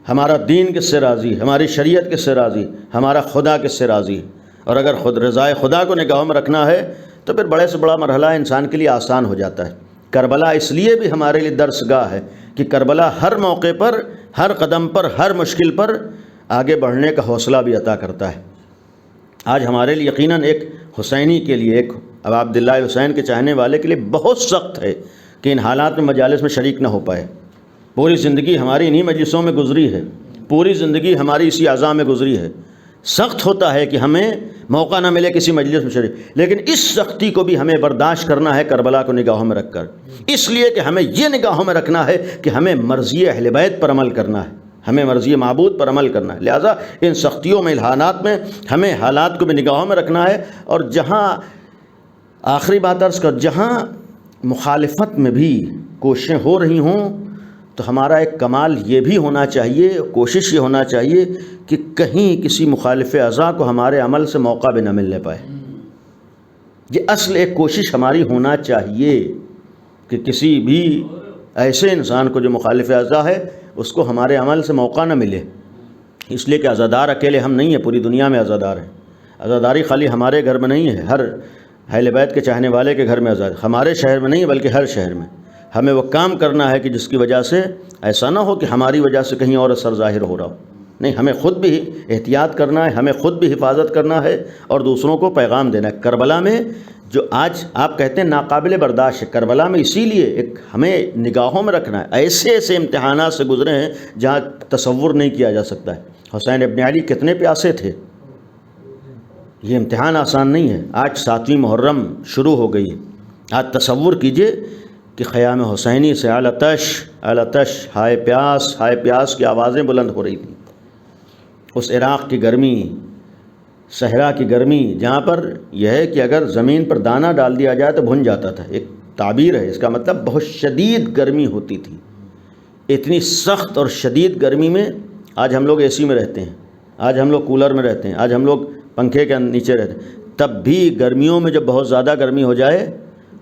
ہمارا دین کس سے راضی ہے، ہماری شریعت کس سے راضی، ہمارا خدا کس سے راضی ہے۔ اور اگر خود رضائے خدا کو نگاہوں میں رکھنا ہے تو پھر بڑے سے بڑا مرحلہ انسان کے لیے آسان ہو جاتا ہے۔ کربلا اس لیے بھی ہمارے لیے درس گاہ ہے کہ کربلا ہر موقع پر، ہر قدم پر، ہر مشکل پر آگے بڑھنے کا حوصلہ بھی عطا کرتا ہے۔ آج ہمارے لیے یقیناً ایک حسینی کے لیے، ایک ابا عبداللہ حسین کے چاہنے والے کے لیے بہت سخت ہے کہ ان حالات میں مجالس میں شریک نہ ہو پائے۔ پوری زندگی ہماری انہی مجلسوں میں گزری ہے، پوری زندگی ہماری اسی اعضاء میں گزری ہے۔ سخت ہوتا ہے کہ ہمیں موقع نہ ملے کسی مجلس میں شریک، لیکن اس سختی کو بھی ہمیں برداشت کرنا ہے کربلا کو نگاہوں میں رکھ کر، اس لیے کہ ہمیں یہ نگاہوں میں رکھنا ہے کہ ہمیں مرضی اہل بیت پر عمل کرنا ہے، ہمیں مرضی معبود پر عمل کرنا ہے۔ لہٰذا ان سختیوں میں، الہانات میں ہمیں حالات کو بھی نگاہوں میں رکھنا ہے، اور جہاں آخری بات عرض کر، جہاں مخالفت میں بھی کوششیں ہو رہی ہوں تو ہمارا ایک کمال یہ بھی ہونا چاہیے، کوشش یہ ہونا چاہیے کہ کہیں کسی مخالف اعضاء کو ہمارے عمل سے موقع بھی نہ ملنے پائے۔ یہ اصل ایک کوشش ہماری ہونا چاہیے کہ کسی بھی ایسے انسان کو جو مخالف اعضاء ہے اس کو ہمارے عمل سے موقع نہ ملے، اس لیے کہ عزادار اکیلے ہم نہیں ہیں، پوری دنیا میں عزادار ہیں۔ عزاداری خالی ہمارے گھر میں نہیں ہے، ہر اہل بیت کے چاہنے والے کے گھر میں عزاداری، ہمارے شہر میں نہیں بلکہ ہر شہر میں۔ ہمیں وہ کام کرنا ہے کہ جس کی وجہ سے ایسا نہ ہو کہ ہماری وجہ سے کہیں اور اثر ظاہر ہو رہا ہو، نہیں، ہمیں خود بھی احتیاط کرنا ہے، ہمیں خود بھی حفاظت کرنا ہے اور دوسروں کو پیغام دینا ہے۔ کربلا میں جو آج آپ کہتے ہیں ناقابل برداشت ہے، کربلا میں اسی لیے ایک ہمیں نگاہوں میں رکھنا ہے، ایسے ایسے امتحانات سے گزرے ہیں جہاں تصور نہیں کیا جا سکتا ہے۔ حسین ابن علی کتنے پیاسے تھے، یہ امتحان آسان نہیں ہے۔ آج 7ویں محرم شروع ہو گئی، آج تصور کیجئے کہ خیام حسینی سے التش التش، ہائے پیاس کی آوازیں بلند ہو رہی تھیں۔ اس عراق کی گرمی، صحرا کی گرمی، جہاں پر یہ ہے کہ اگر زمین پر دانہ ڈال دیا جائے تو بھن جاتا تھا، ایک تعبیر ہے، اس کا مطلب بہت شدید گرمی ہوتی تھی۔ اتنی سخت اور شدید گرمی میں آج ہم لوگ اے سی میں رہتے ہیں، آج ہم لوگ کولر میں رہتے ہیں، آج ہم لوگ پنکھے کے نیچے رہتے ہیں۔ تب بھی گرمیوں میں جب بہت زیادہ گرمی ہو جائے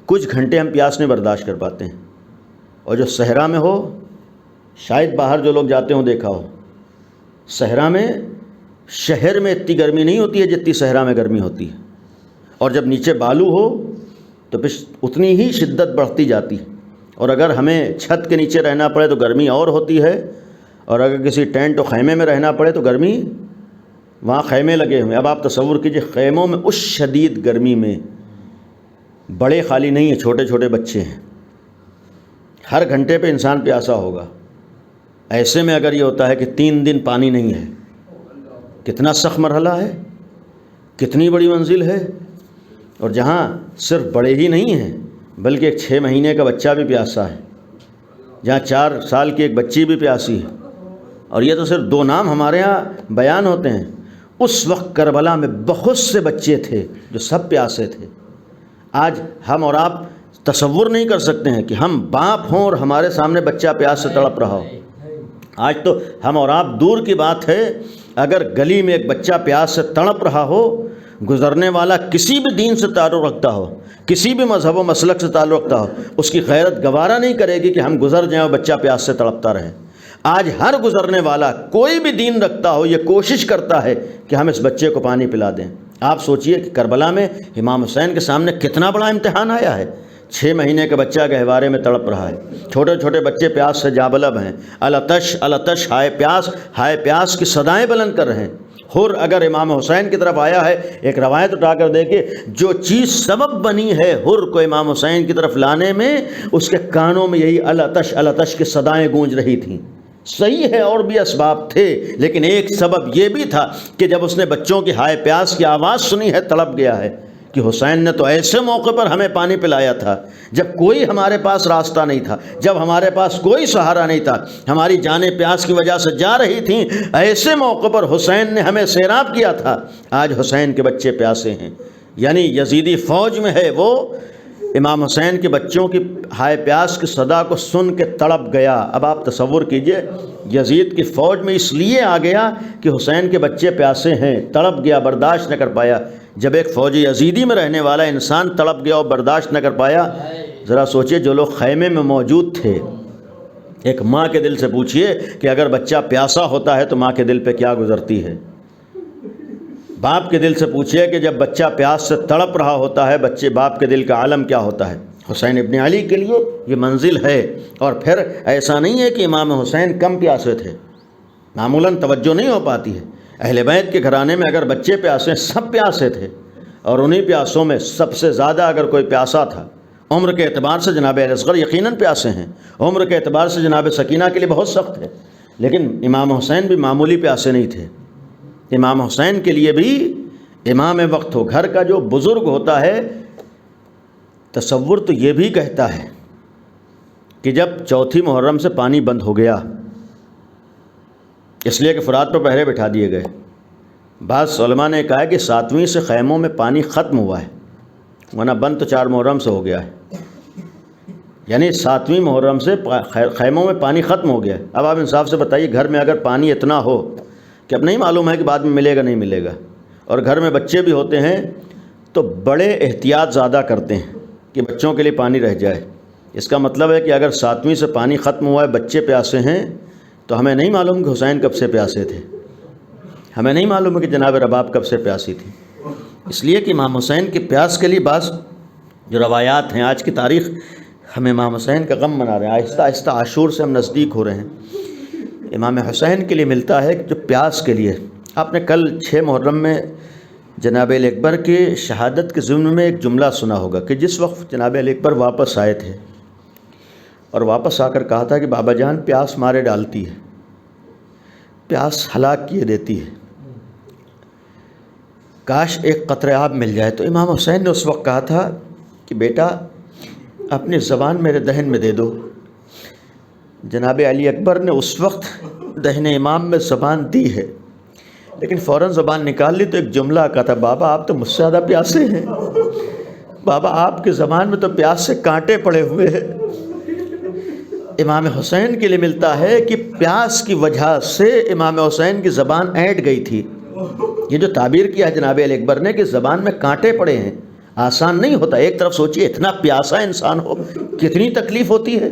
کچھ گھنٹے ہم پیاس نہیں برداشت کر پاتے ہیں. اور جو صحرا میں ہو، شاید باہر جو لوگ جاتے ہوں دیکھا ہو، صحرا میں شہر میں اتنی گرمی نہیں ہوتی ہے جتنی صحرا میں گرمی ہوتی ہے، اور جب نیچے بالو ہو تو پھر اتنی ہی شدت بڑھتی جاتی ہے. اور اگر ہمیں چھت کے نیچے رہنا پڑے تو گرمی اور ہوتی ہے، اور اگر کسی ٹینٹ و خیمے میں رہنا پڑے تو گرمی، وہاں خیمے لگے ہوئے. اب آپ تصور کیجئے خیموں میں اس شدید گرمی میں بڑے خالی نہیں ہیں، چھوٹے چھوٹے بچے ہیں، ہر گھنٹے پہ انسان پیاسا ہوگا. ایسے میں اگر یہ ہوتا ہے کہ 3 دن پانی نہیں ہے، کتنا سخت مرحلہ ہے، کتنی بڑی منزل ہے. اور جہاں صرف بڑے ہی نہیں ہیں بلکہ ایک 6 مہینے کا بچہ بھی پیاسا ہے، جہاں 4 سال کی ایک بچی بھی پیاسی ہے. اور یہ تو صرف 2 نام ہمارے ہاں بیان ہوتے ہیں. اس وقت کربلا میں بہت سے بچے تھے جو سب پیاسے تھے. آج ہم اور آپ تصور نہیں کر سکتے ہیں کہ ہم باپ ہوں اور ہمارے سامنے بچہ پیاس سے تڑپ رہا ہو. آج تو ہم اور آپ دور کی بات ہے، اگر گلی میں ایک بچہ پیاس سے تڑپ رہا ہو، گزرنے والا کسی بھی دین سے تعلق رکھتا ہو، کسی بھی مذہب و مسلک سے تعلق رکھتا ہو، اس کی غیرت گوارا نہیں کرے گی کہ ہم گزر جائیں اور بچہ پیاس سے تڑپتا رہے. آج ہر گزرنے والا کوئی بھی دین رکھتا ہو یہ کوشش کرتا ہے کہ ہم اس بچے کو پانی پلا دیں. آپ سوچئے کہ کربلا میں امام حسین کے سامنے کتنا بڑا امتحان آیا ہے. 6 مہینے کا بچہ گہوارے میں تڑپ رہا ہے، چھوٹے چھوٹے بچے پیاس سے جابلب ہیں، الاتش الاتش ہائے پیاس کی صدائیں بلند کر رہے ہیں. حر اگر امام حسین کی طرف آیا ہے، ایک روایت اٹھا کر دیکھیں، جو چیز سبب بنی ہے حر کو امام حسین کی طرف لانے میں، اس کے کانوں میں یہی الاتش الاتش کی صدائیں گونج رہی تھیں. صحیح ہے اور بھی اسباب تھے، لیکن ایک سبب یہ بھی تھا کہ جب اس نے بچوں کی ہائے پیاس کی آواز سنی ہے تڑپ گیا ہے کہ حسین نے تو ایسے موقع پر ہمیں پانی پلایا تھا جب کوئی ہمارے پاس راستہ نہیں تھا، جب ہمارے پاس کوئی سہارا نہیں تھا، ہماری جانیں پیاس کی وجہ سے جا رہی تھیں، ایسے موقع پر حسین نے ہمیں سیراب کیا تھا. آج حسین کے بچے پیاسے ہیں. یعنی یزیدی فوج میں ہے وہ امام حسین کے بچوں کی ہائے پیاس کی صدا کو سن کے تڑپ گیا. اب آپ تصور کیجئے یزید کی فوج میں اس لیے آ گیا کہ حسین کے بچے پیاسے ہیں، تڑپ گیا، برداشت نہ کر پایا. جب ایک فوجی یزیدی میں رہنے والا انسان تڑپ گیا اور برداشت نہ کر پایا، ذرا سوچئے جو لوگ خیمے میں موجود تھے. ایک ماں کے دل سے پوچھئے کہ اگر بچہ پیاسا ہوتا ہے تو ماں کے دل پہ کیا گزرتی ہے. باپ کے دل سے پوچھئے کہ جب بچہ پیاس سے تڑپ رہا ہوتا ہے، بچے باپ کے دل کا عالم کیا ہوتا ہے. حسین ابن علی کے لیے یہ منزل ہے. اور پھر ایسا نہیں ہے کہ امام حسین کم پیاسے تھے، معمولاً توجہ نہیں ہو پاتی ہے. اہل بیت کے گھرانے میں اگر بچے پیاسے، سب پیاسے تھے، اور انہی پیاسوں میں سب سے زیادہ اگر کوئی پیاسا تھا، عمر کے اعتبار سے جناب علی اصغر یقیناً پیاسے ہیں، عمر کے اعتبار سے جناب سکینہ کے لیے بہت سخت ہے، لیکن امام حسین بھی معمولی پیاسے نہیں تھے. امام حسین کے لیے بھی امام وقت ہو، گھر کا جو بزرگ ہوتا ہے، تصور تو یہ بھی کہتا ہے کہ جب 4 محرم سے پانی بند ہو گیا، اس لیے کہ فرات پر پہرے بٹھا دیے گئے. بعض علماء نے کہا کہ 7ویں سے خیموں میں پانی ختم ہوا ہے، ورنہ بند تو 4 محرم سے ہو گیا ہے. یعنی 7ویں محرم سے خیموں میں پانی ختم ہو گیا ہے. اب آپ انصاف سے بتائیے، گھر میں اگر پانی اتنا ہو کہ اب نہیں معلوم ہے کہ بعد میں ملے گا نہیں ملے گا، اور گھر میں بچے بھی ہوتے ہیں تو بڑے احتیاط زیادہ کرتے ہیں کہ بچوں کے لیے پانی رہ جائے. اس کا مطلب ہے کہ اگر 7ویں سے پانی ختم ہوا ہے، بچے پیاسے ہیں، تو ہمیں نہیں معلوم کہ حسین کب سے پیاسے تھے، ہمیں نہیں معلوم ہے کہ جناب رباب کب سے پیاسی تھی. اس لیے کہ امام حسین کی پیاس کے لیے بعض جو روایات ہیں، آج کی تاریخ ہم امام حسین کا غم منا رہے ہیں، آہستہ آہستہ عاشور سے ہم نزدیک ہو رہے ہیں. امام حسین کے لیے ملتا ہے جو پیاس کے لیے. آپ نے کل 6 محرم میں جناب علی اکبر کی شہادت کے ضمن میں ایک جملہ سنا ہوگا کہ جس وقت جناب علی اکبر واپس آئے تھے اور واپس آ کر کہا تھا کہ بابا جان پیاس مارے ڈالتی ہے، پیاس ہلاک کیے دیتی ہے، کاش ایک قطرہ آب مل جائے. تو امام حسین نے اس وقت کہا تھا کہ بیٹا اپنی زبان میرے دہن میں دے دو. جناب علی اکبر نے اس وقت دہن امام میں زبان دی ہے، لیکن فوراً زبان نکال لی تو ایک جملہ کہا تھا، بابا آپ تو مجھ سے زیادہ پیاسے ہیں، بابا آپ کی زبان میں تو پیاس سے کانٹے پڑے ہوئے ہیں. امام حسین کے لیے ملتا ہے کہ پیاس کی وجہ سے امام حسین کی زبان اینٹ گئی تھی. یہ جو تعبیر کیا ہے جناب علی اکبر نے کہ زبان میں کانٹے پڑے ہیں، آسان نہیں ہوتا. ایک طرف سوچئے اتنا پیاسا انسان ہو، کتنی تکلیف ہوتی ہے،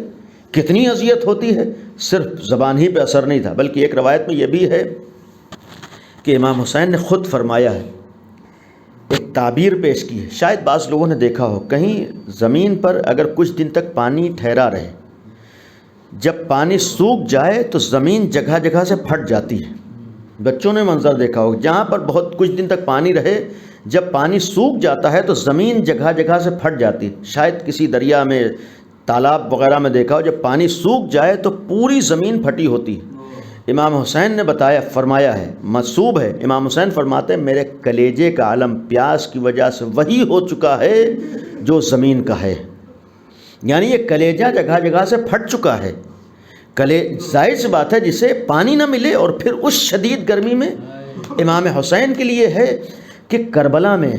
کتنی اذیت ہوتی ہے. صرف زبان ہی پہ اثر نہیں تھا، بلکہ ایک روایت میں یہ بھی ہے کہ امام حسین نے خود فرمایا ہے، ایک تعبیر پیش کی ہے. شاید بعض لوگوں نے دیکھا ہو، کہیں زمین پر اگر کچھ دن تک پانی ٹھہرا رہے، جب پانی سوکھ جائے تو زمین جگہ جگہ سے پھٹ جاتی ہے. بچوں نے منظر دیکھا ہو، جہاں پر بہت کچھ دن تک پانی رہے، جب پانی سوکھ جاتا ہے تو زمین جگہ جگہ سے پھٹ جاتی ہے. شاید کسی دریا میں، تالاب وغیرہ میں دیکھا ہو، جب پانی سوکھ جائے تو پوری زمین پھٹی ہوتی ہے. امام حسین نے فرمایا ہے، منسوب ہے، امام حسین فرماتے ہیں میرے کلیجے کا عالم پیاس کی وجہ سے وہی ہو چکا ہے جو زمین کا ہے. یعنی یہ کلیجہ جگہ جگہ سے پھٹ چکا ہے. ظاہر سی بات ہے جسے پانی نہ ملے اور پھر اس شدید گرمی میں. امام حسین کے لیے ہے کہ کربلا میں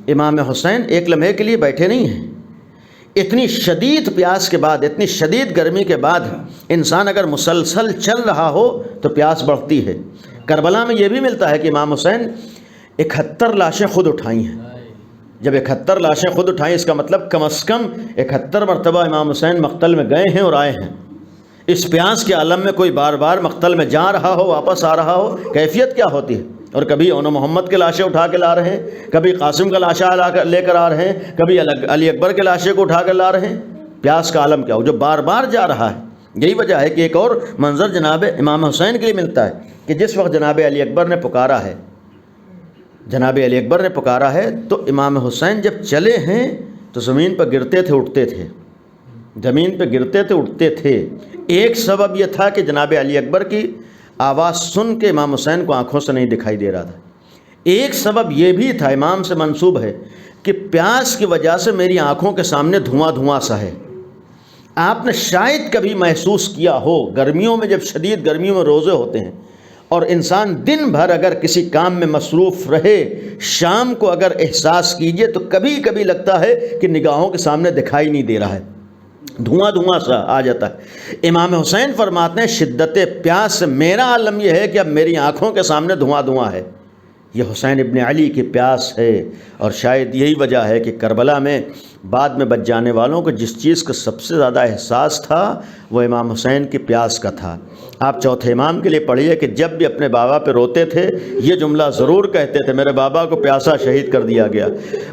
امام حسین ایک لمحے کے لیے بیٹھے نہیں ہیں. اتنی شدید پیاس کے بعد، اتنی شدید گرمی کے بعد انسان اگر مسلسل چل رہا ہو تو پیاس بڑھتی ہے. کربلا میں یہ بھی ملتا ہے کہ امام حسین 71 لاشیں خود اٹھائی ہیں. جب 71 لاشیں خود اٹھائیں، اس کا مطلب کم از کم 71 مرتبہ امام حسین مقتل میں گئے ہیں اور آئے ہیں. اس پیاس کے عالم میں کوئی بار بار مقتل میں جا رہا ہو، واپس آ رہا ہو، کیفیت کیا ہوتی ہے. اور کبھی اون محمد کے لاشیں اٹھا کے لا رہے ہیں، کبھی قاسم کا لاشا لے کر آ رہے ہیں، کبھی علی اکبر کے لاشے کو اٹھا کر لا رہے ہیں. پیاس کا عالم کیا ہو جو بار بار جا رہا ہے. یہی وجہ ہے کہ ایک اور منظر جناب امام حسین کے لیے ملتا ہے کہ جس وقت جناب علی اکبر نے پکارا ہے، جناب علی اکبر نے پکارا ہے تو امام حسین جب چلے ہیں تو زمین پر گرتے تھے اٹھتے تھے، زمین پہ گرتے تھے اٹھتے تھے. ایک سبب یہ تھا کہ جناب علی اکبر کی آواز سن کے امام حسین کو آنکھوں سے نہیں دکھائی دے رہا تھا. ایک سبب یہ بھی تھا، امام سے منسوب ہے کہ پیاس کی وجہ سے میری آنکھوں کے سامنے دھواں دھواں سا ہے. آپ نے شاید کبھی محسوس کیا ہو گرمیوں میں، جب شدید گرمیوں میں روزے ہوتے ہیں اور انسان دن بھر اگر کسی کام میں مصروف رہے، شام کو اگر احساس کیجئے تو کبھی کبھی لگتا ہے کہ نگاہوں کے سامنے دکھائی نہیں دے رہا ہے، دھواں دھواں سا آ جاتا ہے. امام حسین فرماتے ہیں شدت پیاس سے میرا عالم یہ ہے کہ اب میری آنکھوں کے سامنے دھواں دھواں ہے. یہ حسین ابن علی کی پیاس ہے. اور شاید یہی وجہ ہے کہ کربلا میں بعد میں بچ جانے والوں کو جس چیز کا سب سے زیادہ احساس تھا وہ امام حسین کی پیاس کا تھا. آپ چوتھے امام کے لیے پڑھیے کہ جب بھی اپنے بابا پہ روتے تھے یہ جملہ ضرور کہتے تھے، میرے بابا کو پیاسا شہید کر دیا گیا،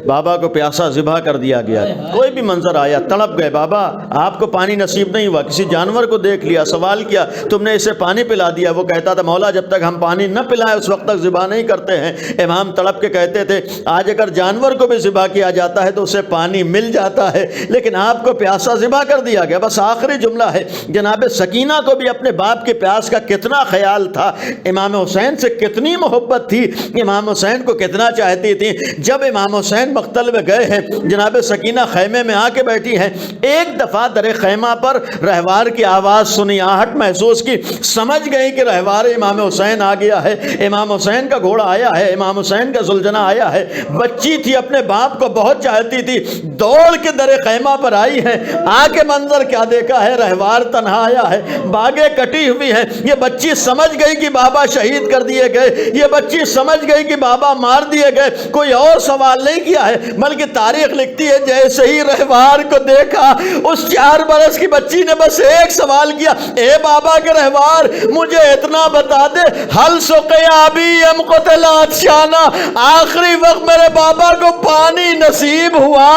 بابا کو پیاسا ذبح کر دیا گیا. کوئی بھی منظر آیا تڑپ گئے، بابا آپ کو پانی نصیب نہیں ہوا، کسی جانور کو دیکھ لیا، سوال کیا تم نے اسے پانی پلا دیا، وہ کہتا تھا مولا جب تک ہم پانی نہ پلائیں اس وقت تک ذبح نہیں کرتے ہیں. امام تڑپ کے کہتے تھے آج اگر جانور کو بھی ذبح کیا جاتا ہے تو اسے پانی مل جاتا ہے، لیکن آپ کو پیاسا ذبح کر دیا گیا. بس آخری جملہ ہے، جناب سکینہ کو بھی اپنے باپ کی پیاس کا کتنا خیال تھا، امام حسین سے کتنی محبت تھی، امام حسین کو کتنا چاہتی تھی. جب امام حسین مقتل میں گئے ہیں، جناب سکینہ خیمے میں آ کے بیٹھی ہیں، ایک دفعہ در خیمہ پر رہوار کی آواز سنی، آہٹ محسوس کی، سمجھ گئی کہ رہوار امام حسین آ گیا ہے، امام حسین کا گھوڑا آیا ہے، امام حسین کا زلجنہ آیا ہے. بچی تھی، اپنے باپ کو بہت چاہتی تھی، دوڑ کے در خیمہ پر آئی ہے. آ کے منظر کیا دیکھا ہے، رہوار تنہا آیا ہے، باغیں کٹی ہوئی ہیں. یہ بچی سمجھ گئی کہ بابا شہید کر دیے گئے، یہ بچی سمجھ گئی کہ بابا مار دیے گئے. کوئی اور سوال نہیں کیا ہے، بلکہ تاریخ لکھتی ہے جیسے ہی رہوار کو دیکھا اس 4 برس کی بچی نے بس ایک سوال کیا، اے بابا کے رہوار مجھے اتنا بتا دے، حل سقیا ابی ام قتل عطشانا، آخری وقت میرے بابا کو پانی نصیب ہوا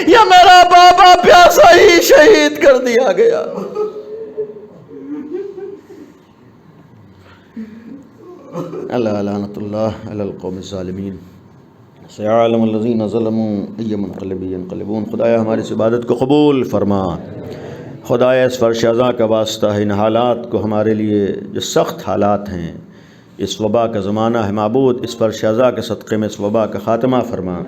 یا میرا بابا پیاسا ہی شہید کر دیا گیا. اللہ لعنت اللہ علی القوم الظالمین، سيعلم الذين ظلموا أي منقلب ينقلبون. خدایا ہماری اس عبادت کو قبول فرما. خدایا اس فرش ازاں کا واسطہ ہے، ان حالات کو ہمارے لیے جو سخت حالات ہیں، اس وبا کا زمانہ ہے، معبود اس فرش ازاں کے صدقے میں اس وبا کا خاتمہ فرما.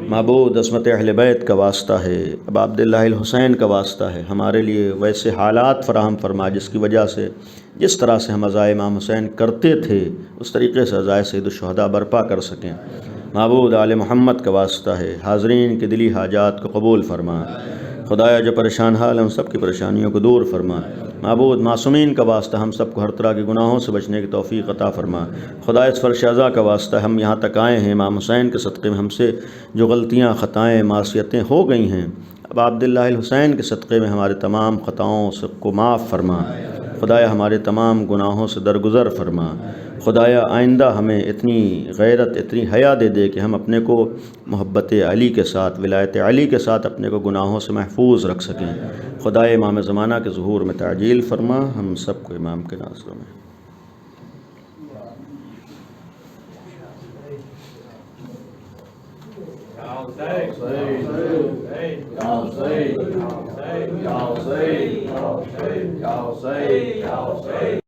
معبود عصمت اہل بیت کا واسطہ ہے، اب عبداللہ الحسین کا واسطہ ہے، ہمارے لیے ویسے حالات فراہم فرما جس کی وجہ سے جس طرح سے ہم عزائے امام حسین کرتے تھے اس طریقے سے عزائے سید الشہداء برپا کر سکیں. معبود آل محمد کا واسطہ ہے، حاضرین کی دلی حاجات کو قبول فرما. خدایا جو پریشان حال ہیں ان سب کی پریشانیوں کو دور فرما. معبود معصومین کا واسطہ ہم سب کو ہر طرح کے گناہوں سے بچنے کی توفیق عطا فرما۔ خدا اس فرش اعضا کا واسطہ ہم یہاں تک آئے ہیں، امام حسین کے صدقے میں ہم سے جو غلطیاں خطائیں معصیتیں ہو گئی ہیں، اب عبداللہ الحسین کے صدقے میں ہمارے تمام خطاؤں سے کو معاف فرما۔ خدایا ہمارے تمام گناہوں سے درگزر فرما۔ خدایا آئندہ ہمیں اتنی غیرت اتنی حیا دے دے کہ ہم اپنے کو محبت علی کے ساتھ ولایت علی کے ساتھ اپنے کو گناہوں سے محفوظ رکھ سکیں۔ خدائے امام زمانہ کے ظہور میں تعجیل فرما، ہم سب کو امام کے ناصروں میں۔ Ya Hussein, Ya Hussein, Ya Hussein, Ya Hussein, Ya Hussein.